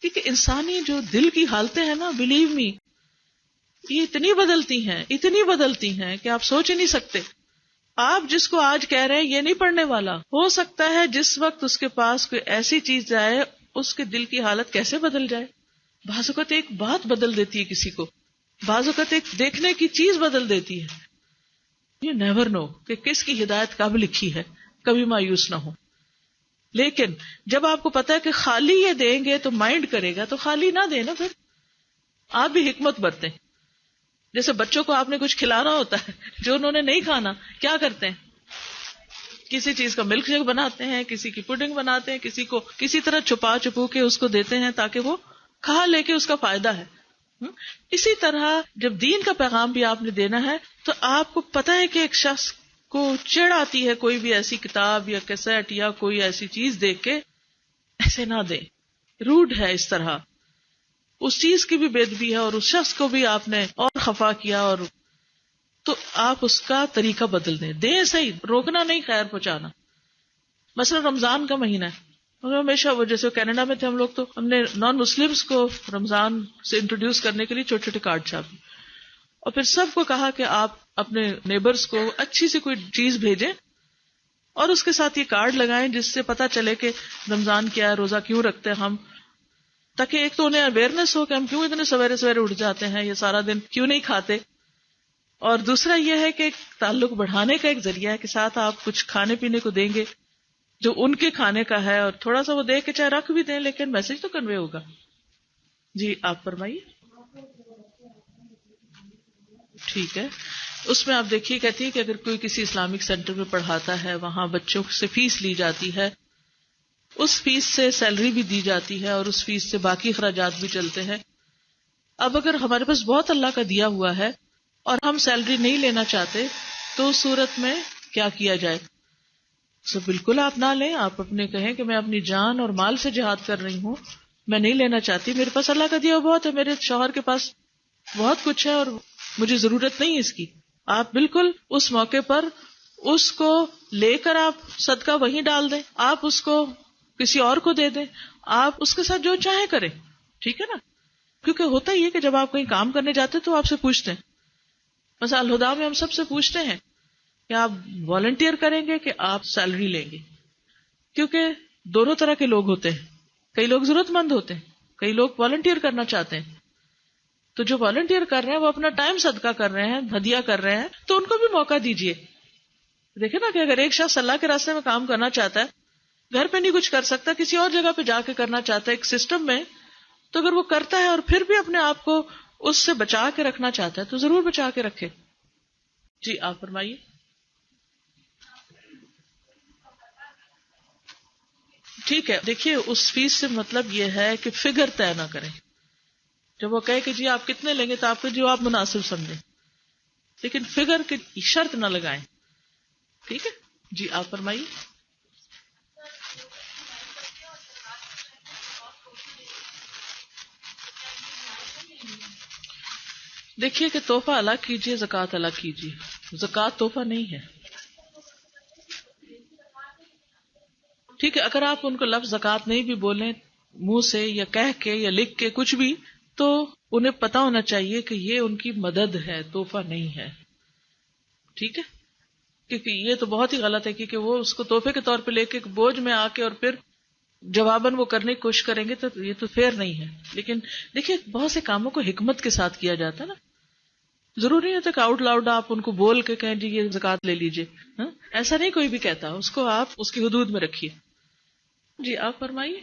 کیونکہ انسانی جو دل کی حالتیں ہیں نا، بلیو می، یہ اتنی بدلتی ہیں کہ آپ سوچ ہی نہیں سکتے. آپ جس کو آج کہہ رہے ہیں یہ نہیں پڑھنے والا، ہو سکتا ہے جس وقت اس کے پاس کوئی ایسی چیز جائے اس کے دل کی حالت کیسے بدل جائے. بعض اوقات ایک بات بدل دیتی ہے کسی کو، بعض اوقات ایک دیکھنے کی چیز بدل دیتی ہے. یو نیور نو کہ کس کی ہدایت کب لکھی ہے، کبھی مایوس نہ ہو. لیکن جب آپ کو پتا ہے کہ خالی یہ دیں گے تو مائنڈ کرے گا، تو خالی نہ دیں نا. پھر آپ بھی حکمت برتیں. جیسے بچوں کو آپ نے کچھ کھلانا ہوتا ہے، جو انہوں نے نہیں کھانا، کیا کرتے ہیں؟ کسی چیز کا ملک شیک بناتے ہیں، کسی کی پڈنگ بناتے ہیں، کسی کو کسی طرح چھپو کے اس کو دیتے ہیں تاکہ وہ کھا لے کے اس کا فائدہ ہے. اسی طرح جب دین کا پیغام بھی آپ نے دینا ہے تو آپ کو پتا ہے کہ ایک شخص کو چڑ آتی ہے کوئی بھی ایسی کتاب یا کیسٹ یا کوئی ایسی چیز دیکھ کے، ایسے نہ دیں، روڈ ہے اس طرح، اس چیز کی بھی بے ادبی ہے اور اس شخص کو بھی آپ نے اور خفا کیا، اور تو آپ اس کا طریقہ بدل دیں صحیح، روکنا نہیں، خیر پہنچانا. مثلا رمضان کا مہینہ ہے، ہمیشہ وہ جیسے کینیڈا میں تھے ہم لوگ، تو ہم نے نان مسلمس کو رمضان سے انٹروڈیوس کرنے کے لیے چھوٹے چھوٹے کارڈ چھاپے اور پھر سب کو کہا کہ آپ اپنے نیبرز کو اچھی سی کوئی چیز بھیجیں اور اس کے ساتھ یہ کارڈ لگائیں جس سے پتا چلے کہ رمضان کیا ہے، روزہ کیوں رکھتے ہیں ہم، تاکہ ایک تو انہیں اویئرنیس ہو کہ ہم کیوں اتنے سویرے سویرے اٹھ جاتے ہیں یا سارا دن کیوں نہیں کھاتے، اور دوسرا یہ ہے کہ ایک تعلق بڑھانے کا ایک ذریعہ ہے کہ ساتھ آپ کچھ کھانے پینے کو دیں گے جو ان کے کھانے کا ہے، اور تھوڑا سا وہ دے کے چاہے رکھ بھی دیں لیکن میسج تو کنوے ہوگا. جی آپ فرمائیے. ٹھیک ہے، اس میں آپ دیکھیے کہتی ہے کہ اگر کوئی کسی اسلامک سینٹر میں پڑھاتا ہے، وہاں بچوں سے فیس لی جاتی ہے، اس فیس سے سیلری بھی دی جاتی ہے اور اس فیس سے باقی اخراجات بھی چلتے ہیں. اب اگر ہمارے پاس بہت اللہ کا دیا ہوا ہے اور ہم سیلری نہیں لینا چاہتے تو اس صورت میں کیا کیا جائے؟ بالکل آپ نہ لیں، آپ اپنے کہیں کہ میں اپنی جان اور مال سے جہاد کر رہی ہوں، میں نہیں لینا چاہتی، میرے پاس اللہ کا دیا بہت ہے، میرے شوہر کے پاس بہت کچھ ہے اور مجھے ضرورت نہیں اس کی. آپ بالکل اس موقع پر اس کو لے کر آپ صدقہ وہیں ڈال دیں، آپ اس کو کسی اور کو دے دیں، آپ اس کے ساتھ جو چاہیں کریں، ٹھیک ہے نا. کیونکہ ہوتا ہی ہے کہ جب آپ کہیں کام کرنے جاتے تو آپ سے پوچھتے ہیں. مثلا الہدا میں ہم سب سے پوچھتے ہیں کہ آپ والنٹیئر کریں گے کہ آپ سیلری لیں گے، کیونکہ دونوں طرح کے لوگ ہوتے ہیں. کئی لوگ ضرورت مند ہوتے ہیں، کئی لوگ والنٹیئر کرنا چاہتے ہیں. تو جو والنٹیئر کر رہے ہیں وہ اپنا ٹائم صدقہ کر رہے ہیں، ہدیہ کر رہے ہیں، تو ان کو بھی موقع دیجیے. دیکھیں نا کہ اگر ایک شخص اللہ کے راستے میں کام کرنا چاہتا ہے، گھر پہ نہیں کچھ کر سکتا، کسی اور جگہ پہ جا کے کرنا چاہتا ہے ایک سسٹم میں، تو اگر وہ کرتا ہے اور پھر بھی اپنے آپ کو اس سے بچا کے رکھنا چاہتا ہے تو ضرور بچا کے رکھے. جی آپ فرمائیے. ٹھیک ہے، دیکھیے اس فیس سے مطلب یہ ہے کہ فگر طے نہ کریں. جب وہ کہے کہ جی آپ کتنے لیں گے تو آپ کو جو آپ مناسب سمجھیں، لیکن فگر کی شرط نہ لگائیں. ٹھیک ہے. جی آپ فرمائیے. دیکھیے کہ تحفہ الگ کیجیے، زکوٰۃ الگ کیجیے. زکوٰۃ تحفہ نہیں ہے. ٹھیک ہے، اگر آپ ان کو لفظ زکوٰۃ نہیں بھی بولیں منہ سے یا کہہ کے یا لکھ کے کچھ بھی، تو انہیں پتا ہونا چاہیے کہ یہ ان کی مدد ہے، تحفہ نہیں ہے. ٹھیک ہے، کیونکہ یہ تو بہت ہی غلط ہے، کیونکہ وہ اس کو تحفے کے طور پہ لے کے بوجھ میں آ کے اور پھر جواباً وہ کرنے کی کوشش کریں گے تو یہ تو فیئر نہیں ہے. لیکن دیکھیے بہت سے کاموں کو حکمت کے ساتھ کیا جاتا ہے نا. ضروری نہیں ہوتا کہ آؤٹ لاؤڈ آپ ان کو بول کے کہیں جی یہ زکوٰۃ لے لیجیے. ایسا نہیں کوئی بھی کہتا، اس کو آپ اس کی حدود میں رکھیے. جی آپ فرمائیے.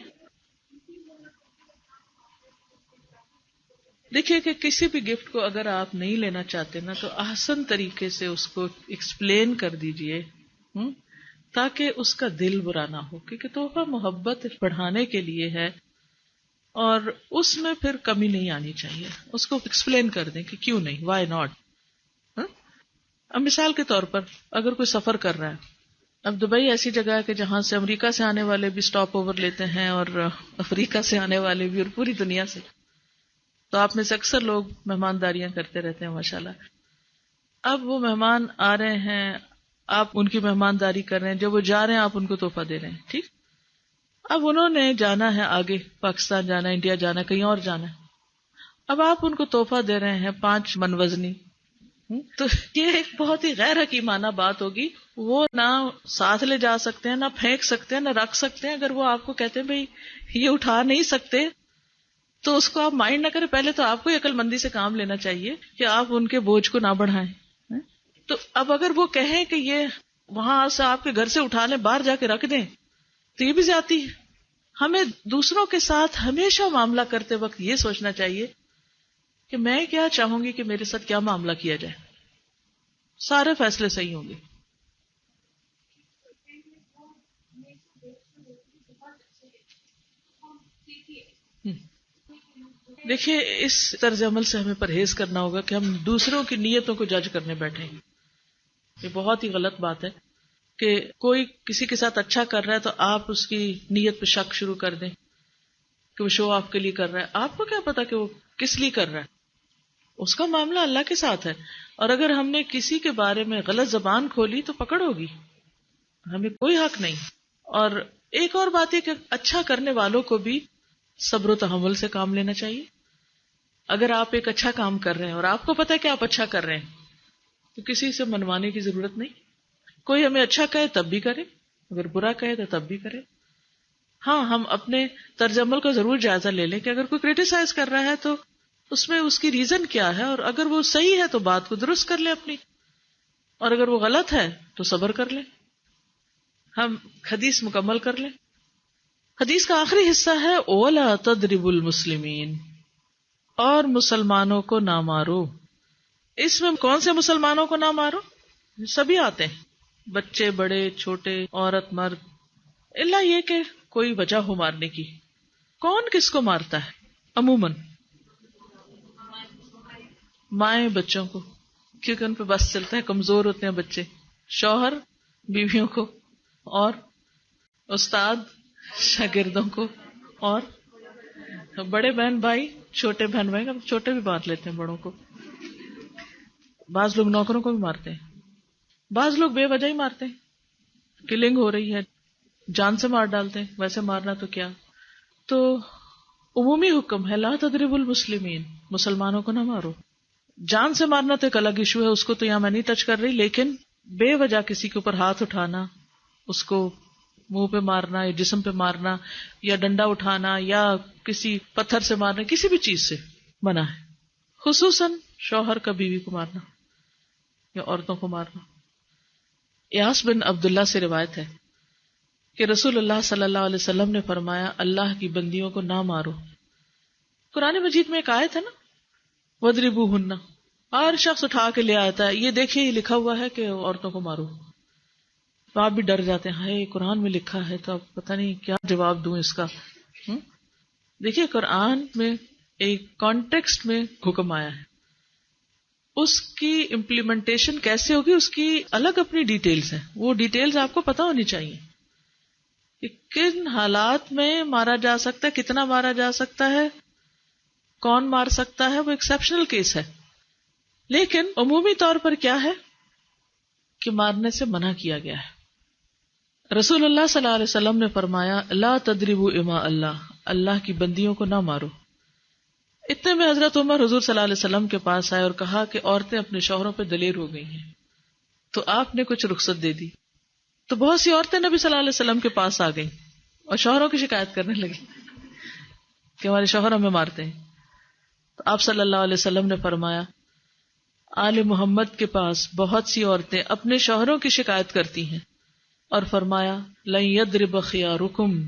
دیکھیے کہ کسی بھی گفٹ کو اگر آپ نہیں لینا چاہتے نا تو احسن طریقے سے اس کو ایکسپلین کر دیجئے، تاکہ اس کا دل برا نہ ہو، کیونکہ تحفہ محبت بڑھانے کے لیے ہے اور اس میں پھر کمی نہیں آنی چاہیے. اس کو ایکسپلین کر دیں کہ کیوں نہیں، وائی ناٹ. اب مثال کے طور پر اگر کوئی سفر کر رہا ہے، اب دبئی ایسی جگہ ہے کہ جہاں سے امریکہ سے آنے والے بھی سٹاپ اوور لیتے ہیں اور افریقہ سے آنے والے بھی اور پوری دنیا سے، تو آپ میں سے اکثر لوگ مہمانداریاں کرتے رہتے ہیں ماشاءاللہ. اب وہ مہمان آ رہے ہیں، آپ ان کی مہمانداری کر رہے ہیں، جب وہ جا رہے ہیں آپ ان کو تحفہ دے رہے ہیں. ٹھیک. اب انہوں نے جانا ہے آگے، پاکستان جانا ہے، انڈیا جانا ہے، کہیں اور جانا ہے. اب آپ ان کو تحفہ دے رہے ہیں 5 من وزنی. تو یہ ایک بہت ہی غیر حکیمانہ بات ہوگی. وہ نہ ساتھ لے جا سکتے ہیں، نہ پھینک سکتے ہیں، نہ رکھ سکتے ہیں. اگر وہ آپ کو کہتے ہیں بھئی یہ اٹھا نہیں سکتے تو اس کو آپ مائنڈ نہ کریں. پہلے تو آپ کو عقل مندی سے کام لینا چاہیے کہ آپ ان کے بوجھ کو نہ بڑھائیں. تو اب اگر وہ کہیں کہ یہ وہاں سے آپ کے گھر سے اٹھا لیں، باہر جا کے رکھ دیں، تو یہ بھی زیادتی ہے. ہمیں دوسروں کے ساتھ ہمیشہ معاملہ کرتے وقت یہ سوچنا چاہیے کہ میں کیا چاہوں گی کہ میرے ساتھ کیا معاملہ کیا جائے. سارے فیصلے صحیح ہوں گے. دیکھیے اس طرز عمل سے ہمیں پرہیز کرنا ہوگا کہ ہم دوسروں کی نیتوں کو جج کرنے بیٹھیں. یہ بہت ہی غلط بات ہے کہ کوئی کسی کے ساتھ اچھا کر رہا ہے تو آپ اس کی نیت پہ شک شروع کر دیں کہ وہ شو آف کے لیے کر رہا ہے. آپ کو کیا پتا کہ وہ کس لیے کر رہا ہے؟ اس کا معاملہ اللہ کے ساتھ ہے. اور اگر ہم نے کسی کے بارے میں غلط زبان کھولی تو پکڑ ہوگی، ہمیں کوئی حق نہیں. اور ایک اور بات ہے کہ اچھا کرنے والوں کو بھی صبر و تحمل سے کام لینا چاہیے. اگر آپ ایک اچھا کام کر رہے ہیں اور آپ کو پتا ہے کہ آپ اچھا کر رہے ہیں تو کسی سے منوانے کی ضرورت نہیں. کوئی ہمیں اچھا کہے تب بھی کرے، اگر برا کہے تو تب بھی کرے. ہاں ہم اپنے طرز عمل کا ضرور جائزہ لے لیں کہ اگر کوئی کرٹیسائز کر رہا ہے تو اس میں اس کی ریزن کیا ہے، اور اگر وہ صحیح ہے تو بات کو درست کر لیں اپنی، اور اگر وہ غلط ہے تو صبر کر لیں. ہم حدیث مکمل کر لیں. حدیث کا آخری حصہ ہے وَلَا تَضْرِبُوا الْمُسْلِمِينَ، اور مسلمانوں کو نہ مارو. اس میں کون سے مسلمانوں کو نہ مارو؟ سبھی آتے ہیں، بچے بڑے چھوٹے عورت مرد، الا یہ کہ کوئی وجہ ہو مارنے کی. کون کس کو مارتا ہے؟ عموماً مائیں بچوں کو، کیونکہ ان پہ بس چلتا ہے، کمزور ہوتے ہیں بچے. شوہر بیویوں کو، اور استاد شاگردوں کو، اور بڑے بہن بھائی چھوٹے بہن بھائی. چھوٹے بھی بانٹ لیتے ہیں بڑوں کو. بعض لوگ نوکروں کو بھی مارتے ہیں، بعض لوگ بے وجہ ہی مارتے ہیں. کلنگ ہو رہی ہے، جان سے مار ڈالتے ہیں. ویسے مارنا تو کیا. تو عمومی حکم ہے لا تضربوا المسلمین، مسلمانوں کو نہ مارو. جان سے مارنا تو ایک الگ ایشو ہے، اس کو تو یہاں میں نہیں ٹچ کر رہی، لیکن بے وجہ کسی کے اوپر ہاتھ اٹھانا، اس کو منہ پہ مارنا یا جسم پہ مارنا یا ڈنڈا اٹھانا یا کسی پتھر سے مارنا، کسی بھی چیز سے منع ہے. خصوصاً شوہر کا بیوی کو مارنا یا عورتوں کو مارنا. ایاس بن عبداللہ سے روایت ہے کہ رسول اللہ صلی اللہ علیہ وسلم نے فرمایا اللہ کی بندیوں کو نہ مارو. قرآن مجید میں ایک آیت ہے نا وَاضْرِبُوهُنَّ، ہر شخص اٹھا کے لے آتا ہے، یہ دیکھیے یہ لکھا ہوا ہے کہ عورتوں کو مارو. تو آپ بھی ڈر جاتے ہیں، ہائے قرآن میں لکھا ہے تو اب پتہ نہیں کیا جواب دوں اس کا. دیکھیے قرآن میں ایک کانٹیکسٹ میں حکم آیا ہے، اس کی امپلیمنٹیشن کیسے ہوگی اس کی الگ اپنی ڈیٹیلز ہیں. وہ ڈیٹیلز آپ کو پتہ ہونی چاہیے کہ کن حالات میں مارا جا سکتا ہے، کتنا مارا جا سکتا ہے، کون مار سکتا ہے. وہ ایکسیپشنل کیس ہے، لیکن عمومی طور پر کیا ہے کہ مارنے سے منع کیا گیا ہے. رسول اللہ صلی اللہ علیہ وسلم نے فرمایا لا تضربوا اماء اللہ، اللہ کی بندیوں کو نہ مارو. اتنے میں حضرت عمر حضور صلی اللہ علیہ وسلم کے پاس آئے اور کہا کہ عورتیں اپنے شوہروں پہ دلیر ہو گئی ہیں. تو آپ نے کچھ رخصت دے دی. تو بہت سی عورتیں نبی صلی اللہ علیہ وسلم کے پاس آ گئیں اور شوہروں کی شکایت کرنے لگی کہ ہمارے شوہر ہمیں مارتے ہیں. تو آپ صلی اللہ علیہ وسلم نے فرمایا آل محمد کے پاس بہت سی عورتیں اپنے شوہروں کی شکایت کرتی ہیں، اور فرمایا لن یضرب خیارکم،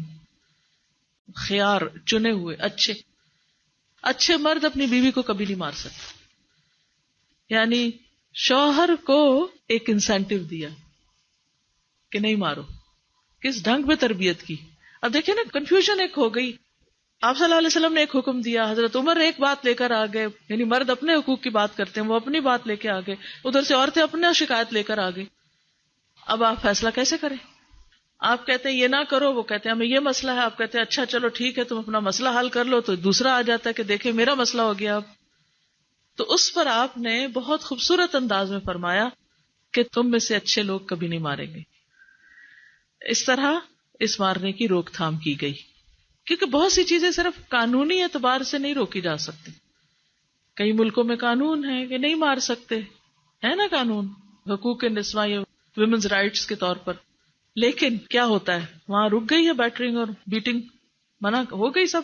خیار چنے ہوئے اچھے مرد اپنی بیوی کو کبھی نہیں مار سکتے. یعنی شوہر کو ایک انسینٹیو دیا کہ نہیں مارو. کس ڈھنگ میں تربیت کی. اب دیکھیں نا کنفیوژن ایک ہو گئی. آپ صلی اللہ علیہ وسلم نے ایک حکم دیا، حضرت عمر ایک بات لے کر آ گئے، یعنی مرد اپنے حقوق کی بات کرتے ہیں، وہ اپنی بات لے کے آ گئے، ادھر سے عورتیں اپنے شکایت لے کر آ گئی. اب آپ فیصلہ کیسے کریں؟ آپ کہتے ہیں یہ نہ کرو، وہ کہتے ہیں ہمیں یہ مسئلہ ہے، آپ کہتے ہیں اچھا چلو ٹھیک ہے تم اپنا مسئلہ حل کر لو، تو دوسرا آ جاتا ہے کہ دیکھیں میرا مسئلہ ہو گیا. اب تو اس پر آپ نے بہت خوبصورت انداز میں فرمایا کہ تم میں سے اچھے لوگ کبھی نہیں ماریں گے. اس طرح اس مارنے کی روک تھام کی گئی، کیونکہ بہت سی چیزیں صرف قانونی اعتبار سے نہیں روکی جا سکتی. کئی ملکوں میں قانون ہے کہ نہیں مار سکتے، ہے نا قانون حقوق نسواں یا ویمنز رائٹس کے طور پر، لیکن کیا ہوتا ہے وہاں رک گئی ہے بیٹرنگ اور بیٹنگ، منع ہو گئی. سب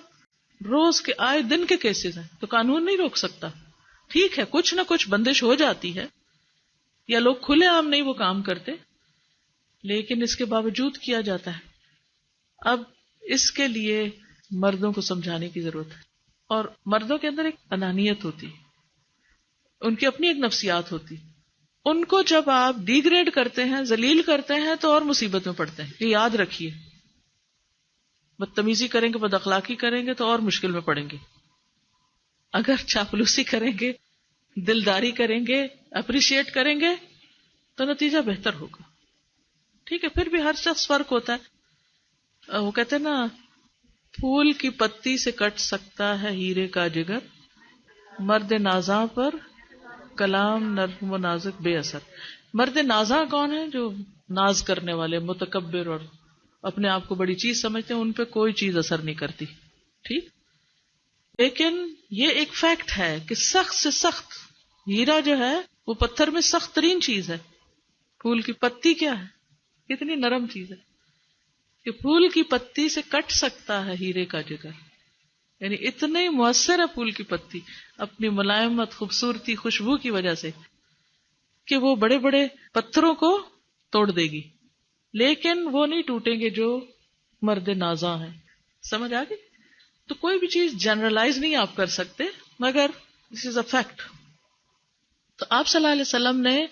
روز کے آئے دن کے کیسز ہیں، تو قانون نہیں روک سکتا. ٹھیک ہے کچھ نہ کچھ بندش ہو جاتی ہے یا لوگ کھلے عام نہیں وہ کام کرتے، لیکن اس کے باوجود کیا جاتا ہے. اب اس کے لیے مردوں کو سمجھانے کی ضرورت ہے، اور مردوں کے اندر ایک انانیت ہوتی، ان کی اپنی ایک نفسیات ہوتی. ان کو جب آپ ڈی گریڈ کرتے ہیں، ذلیل کرتے ہیں، تو اور مصیبت میں پڑتے ہیں. یہ یاد رکھیے، بدتمیزی کریں گے، بد اخلاقی کریں گے تو اور مشکل میں پڑیں گے. اگر چاپلوسی کریں گے، دلداری کریں گے، اپریشیٹ کریں گے تو نتیجہ بہتر ہوگا. ٹھیک ہے، پھر بھی ہر شخص فرق ہوتا ہے. وہ کہتے ہیں نا پھول کی پتی سے کٹ سکتا ہے ہیرے کا جگر، مرد نازاں پر کلام نرم و نازک بے اثر. مرد نازاں کون ہے؟ جو ناز کرنے والے، متکبر اور اپنے آپ کو بڑی چیز سمجھتے ہیں، ان پہ کوئی چیز اثر نہیں کرتی. ٹھیک، لیکن یہ ایک فیکٹ ہے کہ سخت سے سخت ہیرا جو ہے وہ پتھر میں سخت ترین چیز ہے. پھول کی پتی کیا ہے؟ کتنی نرم چیز ہے کہ پھول کی پتی سے کٹ سکتا ہے ہیرے کا جگر. یعنی اتنے مؤثر ہے پھول کی پتی اپنی ملائمت، خوبصورتی، خوشبو کی وجہ سے کہ وہ بڑے بڑے پتھروں کو توڑ دے گی، لیکن وہ نہیں ٹوٹیں گے جو مرد نازاں ہیں. سمجھ آ گئی؟ تو کوئی بھی چیز جنرلائز نہیں آپ کر سکتے، مگر دس از اے فیکٹ. تو آپ صلی اللہ علیہ وسلم نے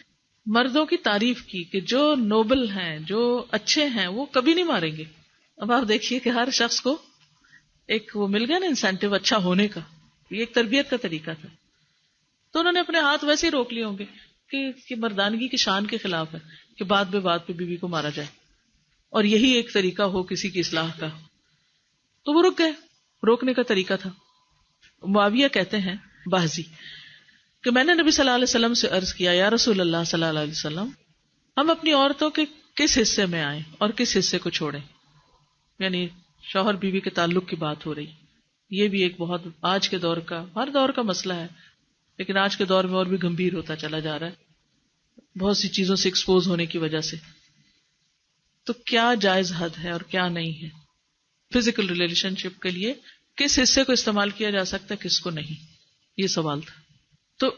مردوں کی تعریف کی کہ جو نوبل ہیں، جو اچھے ہیں، وہ کبھی نہیں ماریں گے. اب آپ دیکھیے کہ ہر شخص کو ایک وہ مل گیا نا انسینٹیو اچھا ہونے کا، یہ ایک تربیت کا طریقہ تھا. تو انہوں نے اپنے ہاتھ ویسے ہی روک لیے ہوں گے کہ مردانگی کی شان کے خلاف ہے کہ بات پہ بیوی کو مارا جائے، اور یہی ایک طریقہ ہو کسی کی اصلاح کا. تو وہ رک گئے، روکنے کا طریقہ تھا. معاویہ کہتے ہیں بازی کہ میں نے نبی صلی اللہ علیہ وسلم سے عرض کیا یا رسول اللہ صلی اللہ علیہ وسلم، ہم اپنی عورتوں کے کس حصے میں آئیں اور کس حصے کو چھوڑیں؟ یعنی شوہر بیوی کے تعلق کی بات ہو رہی. یہ بھی ایک بہت آج کے دور کا، ہر دور کا مسئلہ ہے، لیکن آج کے دور میں اور بھی گمبھیر ہوتا چلا جا رہا ہے بہت سی چیزوں سے ایکسپوز ہونے کی وجہ سے. تو کیا جائز حد ہے اور کیا نہیں ہے؟ فزیکل ریلیشن شپ کے لیے کس حصے کو استعمال کیا جا سکتا ہے، کس کو نہیں، یہ سوال تھا. تو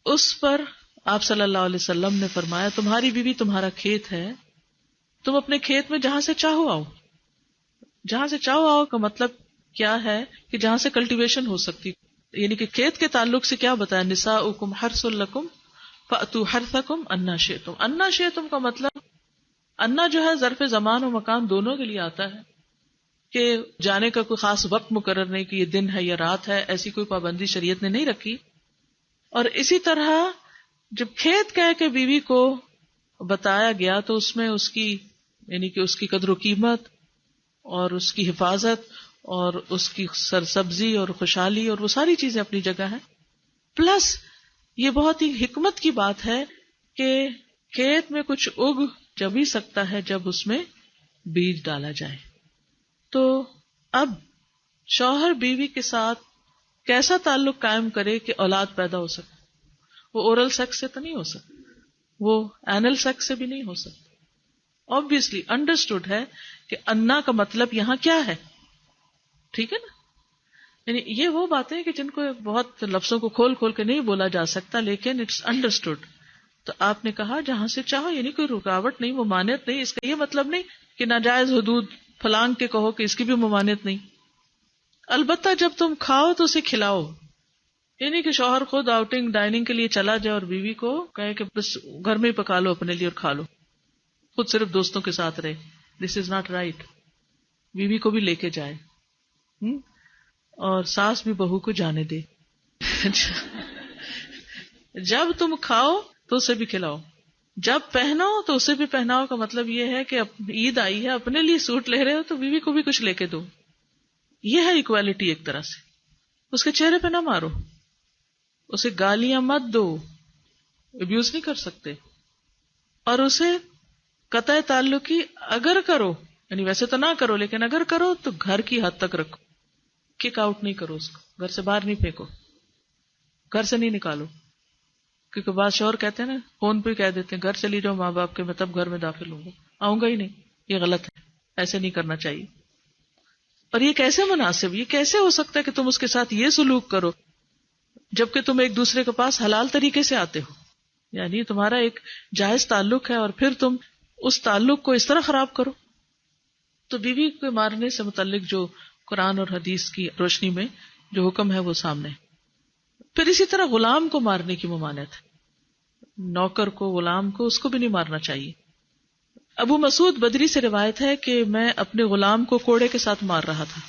اس پر آپ صلی اللہ علیہ وسلم نے فرمایا تمہاری بیوی تمہارا کھیت ہے، تم اپنے کھیت میں جہاں سے چاہو آؤ. جہاں سے چاہو آؤ کا مطلب کیا ہے کہ جہاں سے کلٹیویشن ہو سکتی، یعنی کہ کھیت کے تعلق سے کیا بتایا، نساؤکم حرث لکم فأتوا حرثکم انا شئتم. انا شئتم کا مطلب، انا جو ہے ظرف زمان و مکان دونوں کے لیے آتا ہے کہ جانے کا کوئی خاص وقت مقرر نہیں کہ یہ دن ہے یا رات ہے، ایسی کوئی پابندی شریعت نے نہیں رکھی. اور اسی طرح جب کھیت کہہ کے بیوی کو بتایا گیا تو اس میں اس کی یعنی کہ اس کی قدر و قیمت اور اس کی حفاظت اور اس کی سرسبزی اور خوشحالی اور وہ ساری چیزیں اپنی جگہ ہیں. پلس یہ بہت ہی حکمت کی بات ہے کہ کھیت میں کچھ اگ جب ہی سکتا ہے جب اس میں بیج ڈالا جائے. تو اب شوہر بیوی کے ساتھ کیسا تعلق قائم کرے کہ اولاد پیدا ہو سکے؟ وہ اورل سیکس سے تو نہیں ہو سکتا، وہ اینل سیکس سے بھی نہیں ہو سکتا. obviously understood ہے کہ انا کا مطلب یہاں کیا ہے، ٹھیک ہے نا. یعنی یہ وہ باتیں کہ جن کو بہت لفظوں کو کھول کھول کے نہیں بولا جا سکتا، لیکن اٹس انڈرسٹوڈ. تو آپ نے کہا جہاں سے چاہو، یعنی کوئی رکاوٹ نہیں، ممانعت نہیں. اس کا یہ مطلب نہیں کہ ناجائز حدود پھلانگ کے کہو کہ اس کی بھی ممانعت نہیں. البتہ جب تم کھاؤ تو اسے کھلاؤ، یعنی کہ شوہر خود آؤٹنگ ڈائننگ کے لیے چلا جائے اور بیوی کو کہے کہ بس گھر میں ہی پکا لو اپنے لیے اور کھا لو، خود صرف دوستوں کے ساتھ رہے. دس از ناٹ رائٹ. بیوی کو بھی لے کے جائے اور ساس بھی بہو کو جانے دے. جب تم کھاؤ تو اسے بھی کھلاؤ، جب پہنو تو اسے بھی پہناؤ. کا مطلب یہ ہے کہ عید آئی ہے، اپنے لیے سوٹ لے رہے ہو تو بیوی کو بھی کچھ لے کے دو. یہ ہے ایکویلٹی ایک طرح سے. اس کے چہرے پہ نہ مارو، اسے گالیاں مت دو، ابیوز نہیں کر سکتے. اور اسے قطع تعلقی اگر کرو، یعنی ویسے تو نہ کرو لیکن اگر کرو تو گھر کی حد تک رکھو. کک آؤٹ نہیں کرو، اس کو گھر سے باہر نہیں پھینکو، گھر سے نہیں نکالو. کیونکہ بعض شوہر کہتے ہیں نا، فون پہ کہہ دیتے ہیں گھر چلی جاؤ ماں باپ کے، میں تب گھر میں داخل ہوں گا، آؤں گا ہی نہیں. یہ غلط ہے، ایسے نہیں کرنا چاہیے. اور یہ کیسے مناسب، یہ کیسے ہو سکتا ہے کہ تم اس کے ساتھ یہ سلوک کرو جبکہ تم ایک دوسرے کے پاس حلال طریقے سے آتے ہو؟ یعنی تمہارا ایک جائز تعلق ہے اور پھر تم اس تعلق کو اس طرح خراب کرو. تو بیوی کو مارنے سے متعلق جو قرآن اور حدیث کی روشنی میں جو حکم ہے وہ سامنے. پھر اسی طرح غلام کو مارنے کی ممانعت ہے. نوکر کو، غلام کو، اس کو بھی نہیں مارنا چاہیے. ابو مسعود بدری سے روایت ہے کہ میں اپنے غلام کو کوڑے کے ساتھ مار رہا تھا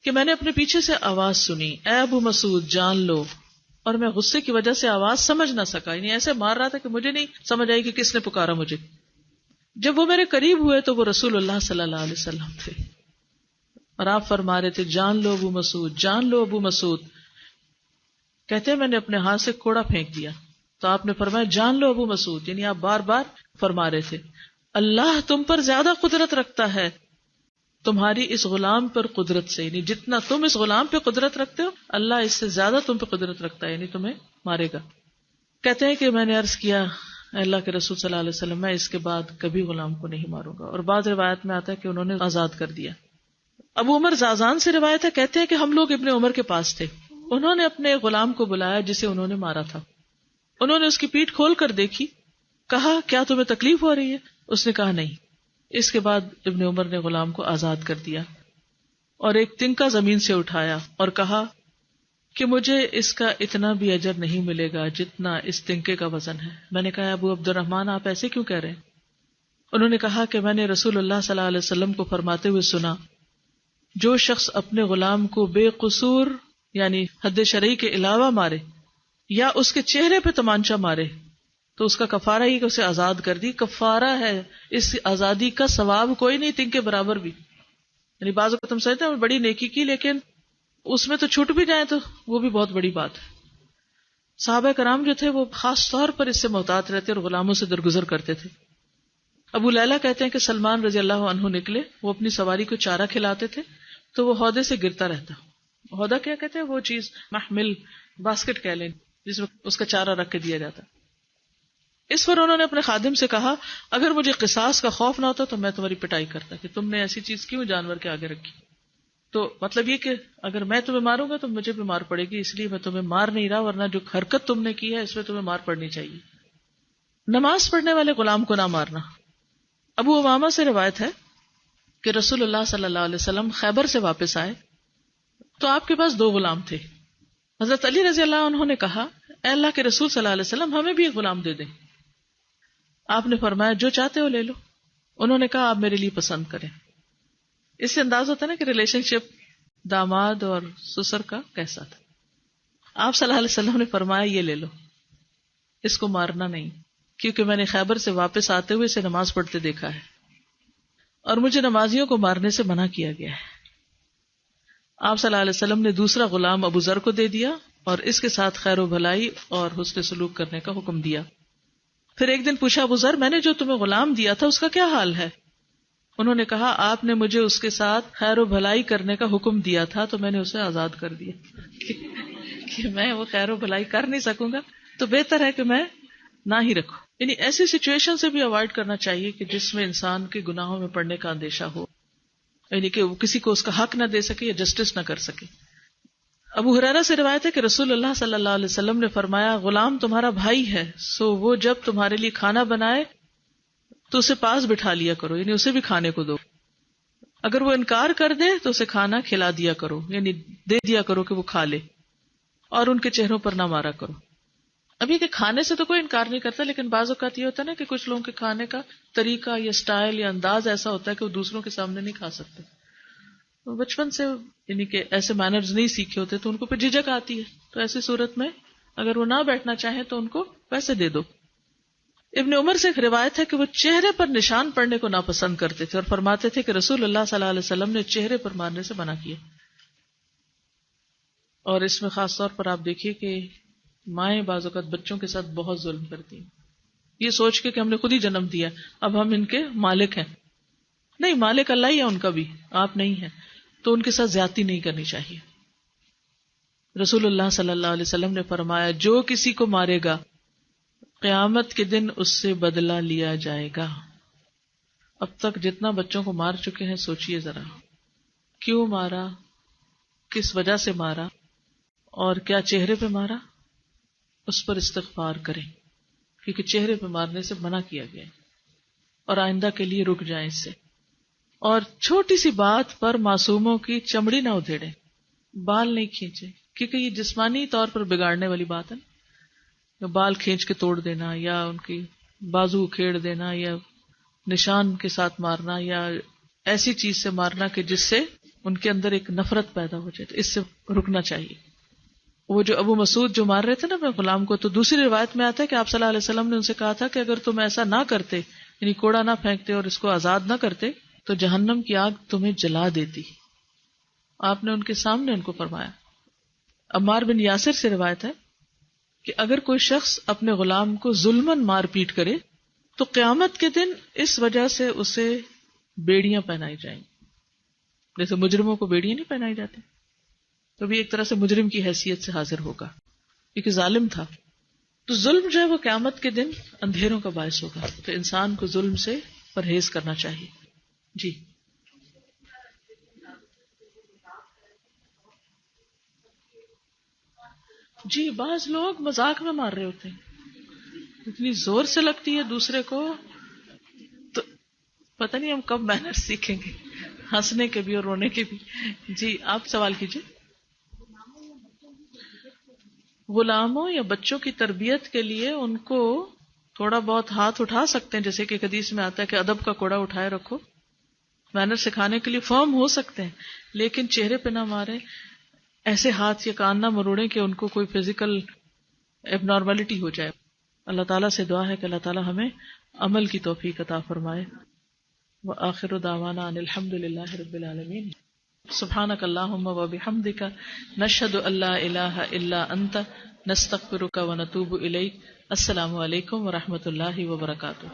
کہ میں نے اپنے پیچھے سے آواز سنی، اے ابو مسعود جان لو. اور میں غصے کی وجہ سے آواز سمجھ نہ سکا، یعنی ایسے مار رہا تھا کہ مجھے نہیں سمجھ آئی کہ کس نے پکارا مجھے. جب وہ میرے قریب ہوئے تو وہ رسول اللہ صلی اللہ علیہ وسلم تھے اور آپ فرما رہے تھے جان لو ابو مسعود، جان لو ابو مسعود. کہتے ہیں میں نے اپنے ہاتھ سے کوڑا پھینک دیا تو آپ نے فرمایا جان لو ابو مسعود، یعنی آپ بار بار فرما رہے تھے اللہ تم پر زیادہ قدرت رکھتا ہے تمہاری اس غلام پر قدرت سے، یعنی جتنا تم اس غلام پہ قدرت رکھتے ہو اللہ اس سے زیادہ تم پہ قدرت رکھتا ہے، یعنی تمہیں مارے گا. کہتے ہیں کہ میں نے عرض کیا اے اللہ کے رسول صلی اللہ علیہ وسلم میں اس کے بعد کبھی غلام کو نہیں ماروں گا. اور بعض روایت میں آتا ہے کہ انہوں نے آزاد کر دیا. ابو عمر زازان سے روایت ہے، کہتے ہیں کہ ہم لوگ ابن عمر کے پاس تھے، انہوں نے اپنے غلام کو بلایا جسے انہوں نے مارا تھا. انہوں نے اس کی پیٹھ کھول کر دیکھی، کہا کیا تمہیں تکلیف ہو رہی ہے؟ اس نے کہا نہیں. اس کے بعد ابن عمر نے غلام کو آزاد کر دیا اور ایک تنکا زمین سے اٹھایا اور کہا کہ مجھے اس کا اتنا بھی اجر نہیں ملے گا جتنا اس تنکے کا وزن ہے. میں نے کہا ابو عبد الرحمن آپ ایسے کیوں کہہ رہے ہیں؟ انہوں نے کہا کہ میں نے رسول اللہ صلی اللہ علیہ وسلم کو فرماتے ہوئے سنا جو شخص اپنے غلام کو بے قصور یعنی حد شرعی کے علاوہ مارے یا اس کے چہرے پہ تمانچہ مارے تو اس کا کفارہ ہی کہ اسے آزاد کر دی. کفارہ ہے، اس آزادی کا ثواب کوئی نہیں تنکے برابر بھی. یعنی بعض اوقات تم سمجھتے ہیں بڑی نیکی کی لیکن اس میں تو چھوٹ بھی جائے تو وہ بھی بہت بڑی بات ہے. صحابہ کرام جو تھے وہ خاص طور پر اس سے محتاط رہتے اور غلاموں سے درگزر کرتے تھے. ابو لیلہ کہتے ہیں کہ سلمان رضی اللہ عنہ نکلے، وہ اپنی سواری کو چارہ کھلاتے تھے تو وہ ہودے سے گرتا رہتا، ہودہ کیا کہتے ہیں؟ وہ چیز محمل، باسکٹ کہہ لیں، جس میں اس کا چارہ رکھ کے دیا جاتا. اس پر انہوں نے اپنے خادم سے کہا اگر مجھے قصاص کا خوف نہ ہوتا تو میں تمہاری پٹائی کرتا کہ تم نے ایسی چیز کیوں جانور کے آگے رکھی. تو مطلب یہ کہ اگر میں تمہیں ماروں گا تو مجھے بھی مار پڑے گی، اس لیے میں تمہیں مار نہیں رہا، ورنہ جو حرکت تم نے کی ہے اس میں تمہیں مار پڑنی چاہیے. نماز پڑھنے والے غلام کو نہ مارنا. ابو امامہ سے روایت ہے کہ رسول اللہ صلی اللہ علیہ وسلم خیبر سے واپس آئے تو آپ کے پاس 2 غلام تھے. حضرت علی رضی اللہ عنہ نے کہا اے اللہ کے رسول صلی اللہ علیہ وسلم ہمیں بھی ایک غلام دے دیں. آپ نے فرمایا جو چاہتے ہو لے لو. انہوں نے کہا آپ میرے لیے پسند کریں. اس سے انداز ہوتا ہے نا کہ ریلیشن شپ داماد اور سسر کا کیسا تھا. آپ صلی اللہ علیہ وسلم نے فرمایا یہ لے لو، اس کو مارنا نہیں، کیونکہ میں نے خیبر سے واپس آتے ہوئے اسے نماز پڑھتے دیکھا ہے اور مجھے نمازیوں کو مارنے سے منع کیا گیا ہے. آپ صلی اللہ علیہ وسلم نے دوسرا غلام ابو ذر کو دے دیا اور اس کے ساتھ خیر و بھلائی اور حسن سلوک کرنے کا حکم دیا. پھر ایک دن پوچھا ابو ذر میں نے جو تمہیں غلام دیا تھا اس کا کیا حال ہے؟ انہوں نے کہا آپ نے مجھے اس کے ساتھ خیر و بھلائی کرنے کا حکم دیا تھا تو میں نے اسے آزاد کر دیا کہ میں وہ خیر و بھلائی کر نہیں سکوں گا تو بہتر ہے کہ میں نہ ہی رکھوں. یعنی ایسی سچویشن سے بھی اوائڈ کرنا چاہیے کہ جس میں انسان کے گناہوں میں پڑنے کا اندیشہ ہو، یعنی کہ وہ کسی کو اس کا حق نہ دے سکے یا جسٹس نہ کر سکے. ابو ہریرہ سے روایت ہے کہ رسول اللہ صلی اللہ علیہ وسلم نے فرمایا غلام تمہارا بھائی ہے، سو وہ جب تمہارے لیے کھانا بنائے تو اسے پاس بٹھا لیا کرو، یعنی اسے بھی کھانے کو دو. اگر وہ انکار کر دے تو اسے کھانا کھلا دیا کرو، یعنی دے دیا کرو کہ وہ کھا لے، اور ان کے چہروں پر نہ مارا کرو. ابھی کہ کھانے سے تو کوئی انکار نہیں کرتا، لیکن بعض اوقات یہ ہوتا ہے نا کہ کچھ لوگوں کے کھانے کا طریقہ یا سٹائل یا انداز ایسا ہوتا ہے کہ وہ دوسروں کے سامنے نہیں کھا سکتے. بچپن سے یعنی کہ ایسے مینرز نہیں سیکھے ہوتے تو ان کو پھر جھجک آتی ہے. تو ایسی صورت میں اگر وہ نہ بیٹھنا چاہیں تو ان کو پیسے دے دو. ابن عمر سے ایک روایت ہے کہ وہ چہرے پر نشان پڑنے کو ناپسند کرتے تھے اور فرماتے تھے کہ رسول اللہ صلی اللہ علیہ وسلم نے چہرے پر مارنے سے منع کیا. اور اس میں خاص طور پر آپ دیکھیے کہ مائیں بعض اوقات بچوں کے ساتھ بہت ظلم کرتی ہیں، یہ سوچ کے کہ ہم نے خود ہی جنم دیا، اب ہم ان کے مالک ہیں. نہیں، مالک اللہ ہی ہے ان کا بھی، آپ نہیں ہیں. تو ان کے ساتھ زیادتی نہیں کرنی چاہیے. رسول اللہ صلی اللہ علیہ وسلم نے فرمایا جو کسی کو مارے گا قیامت کے دن اس سے بدلہ لیا جائے گا. اب تک جتنا بچوں کو مار چکے ہیں سوچئے ذرا، کیوں مارا، کس وجہ سے مارا، اور کیا چہرے پہ مارا، اس پر استغفار کریں، کیونکہ چہرے پہ مارنے سے منع کیا گیا ہے. اور آئندہ کے لیے رک جائیں اس سے. اور چھوٹی سی بات پر معصوموں کی چمڑی نہ ادھیڑیں، بال نہیں کھینچے، کیونکہ یہ جسمانی طور پر بگاڑنے والی بات ہے. بال کھینچ کے توڑ دینا یا ان کی بازو کھیڑ دینا یا نشان کے ساتھ مارنا یا ایسی چیز سے مارنا کہ جس سے ان کے اندر ایک نفرت پیدا ہو جائے، تو اس سے رکنا چاہیے. وہ جو ابو مسعود جو مار رہے تھے نا اپنے غلام کو، تو دوسری روایت میں آتا ہے کہ آپ صلی اللہ علیہ وسلم نے ان سے کہا تھا کہ اگر تم ایسا نہ کرتے، یعنی کوڑا نہ پھینکتے اور اس کو آزاد نہ کرتے تو جہنم کی آگ تمہیں جلا دیتی. آپ نے ان کے سامنے ان کو فرمایا. عمار بن یاسر سے روایت ہے کہ اگر کوئی شخص اپنے غلام کو ظلماً مار پیٹ کرے تو قیامت کے دن اس وجہ سے اسے بیڑیاں پہنائی جائیں، جیسے مجرموں کو بیڑیاں نہیں پہنائی جاتی، تو بھی ایک طرح سے مجرم کی حیثیت سے حاضر ہوگا کیونکہ ظالم تھا. تو ظلم جو ہے وہ قیامت کے دن اندھیروں کا باعث ہوگا. تو انسان کو ظلم سے پرہیز کرنا چاہیے. جی جی بعض لوگ مذاق میں مار رہے ہوتے ہیں، اتنی زور سے لگتی ہے دوسرے کو، تو پتہ نہیں ہم کب مینر سیکھیں گے، ہنسنے کے بھی اور رونے کے بھی. جی آپ سوال کیجیے. غلاموں یا بچوں کی تربیت کے لیے ان کو تھوڑا بہت ہاتھ اٹھا سکتے ہیں، جیسے کہ حدیث میں آتا ہے کہ ادب کا کوڑا اٹھائے رکھو. مینر سکھانے کے لیے فرم ہو سکتے ہیں، لیکن چہرے پہ نہ مارے، ایسے ہاتھ یا کان نہ مروڑیں کہ ان کو کوئی فزیکل ایب نارملٹی ہو جائے. اللہ تعالیٰ سے دعا ہے کہ اللہ تعالیٰ ہمیں عمل کی توفیق عطا فرمائے. وآخر دعوانا ان الحمد للہ رب العالمین. سبحانک اللہم وبحمدک نشہد ان لا الہ الا انت نستغفرک ونتوب الیک. السلام علیکم ورحمۃ اللہ وبرکاتہ.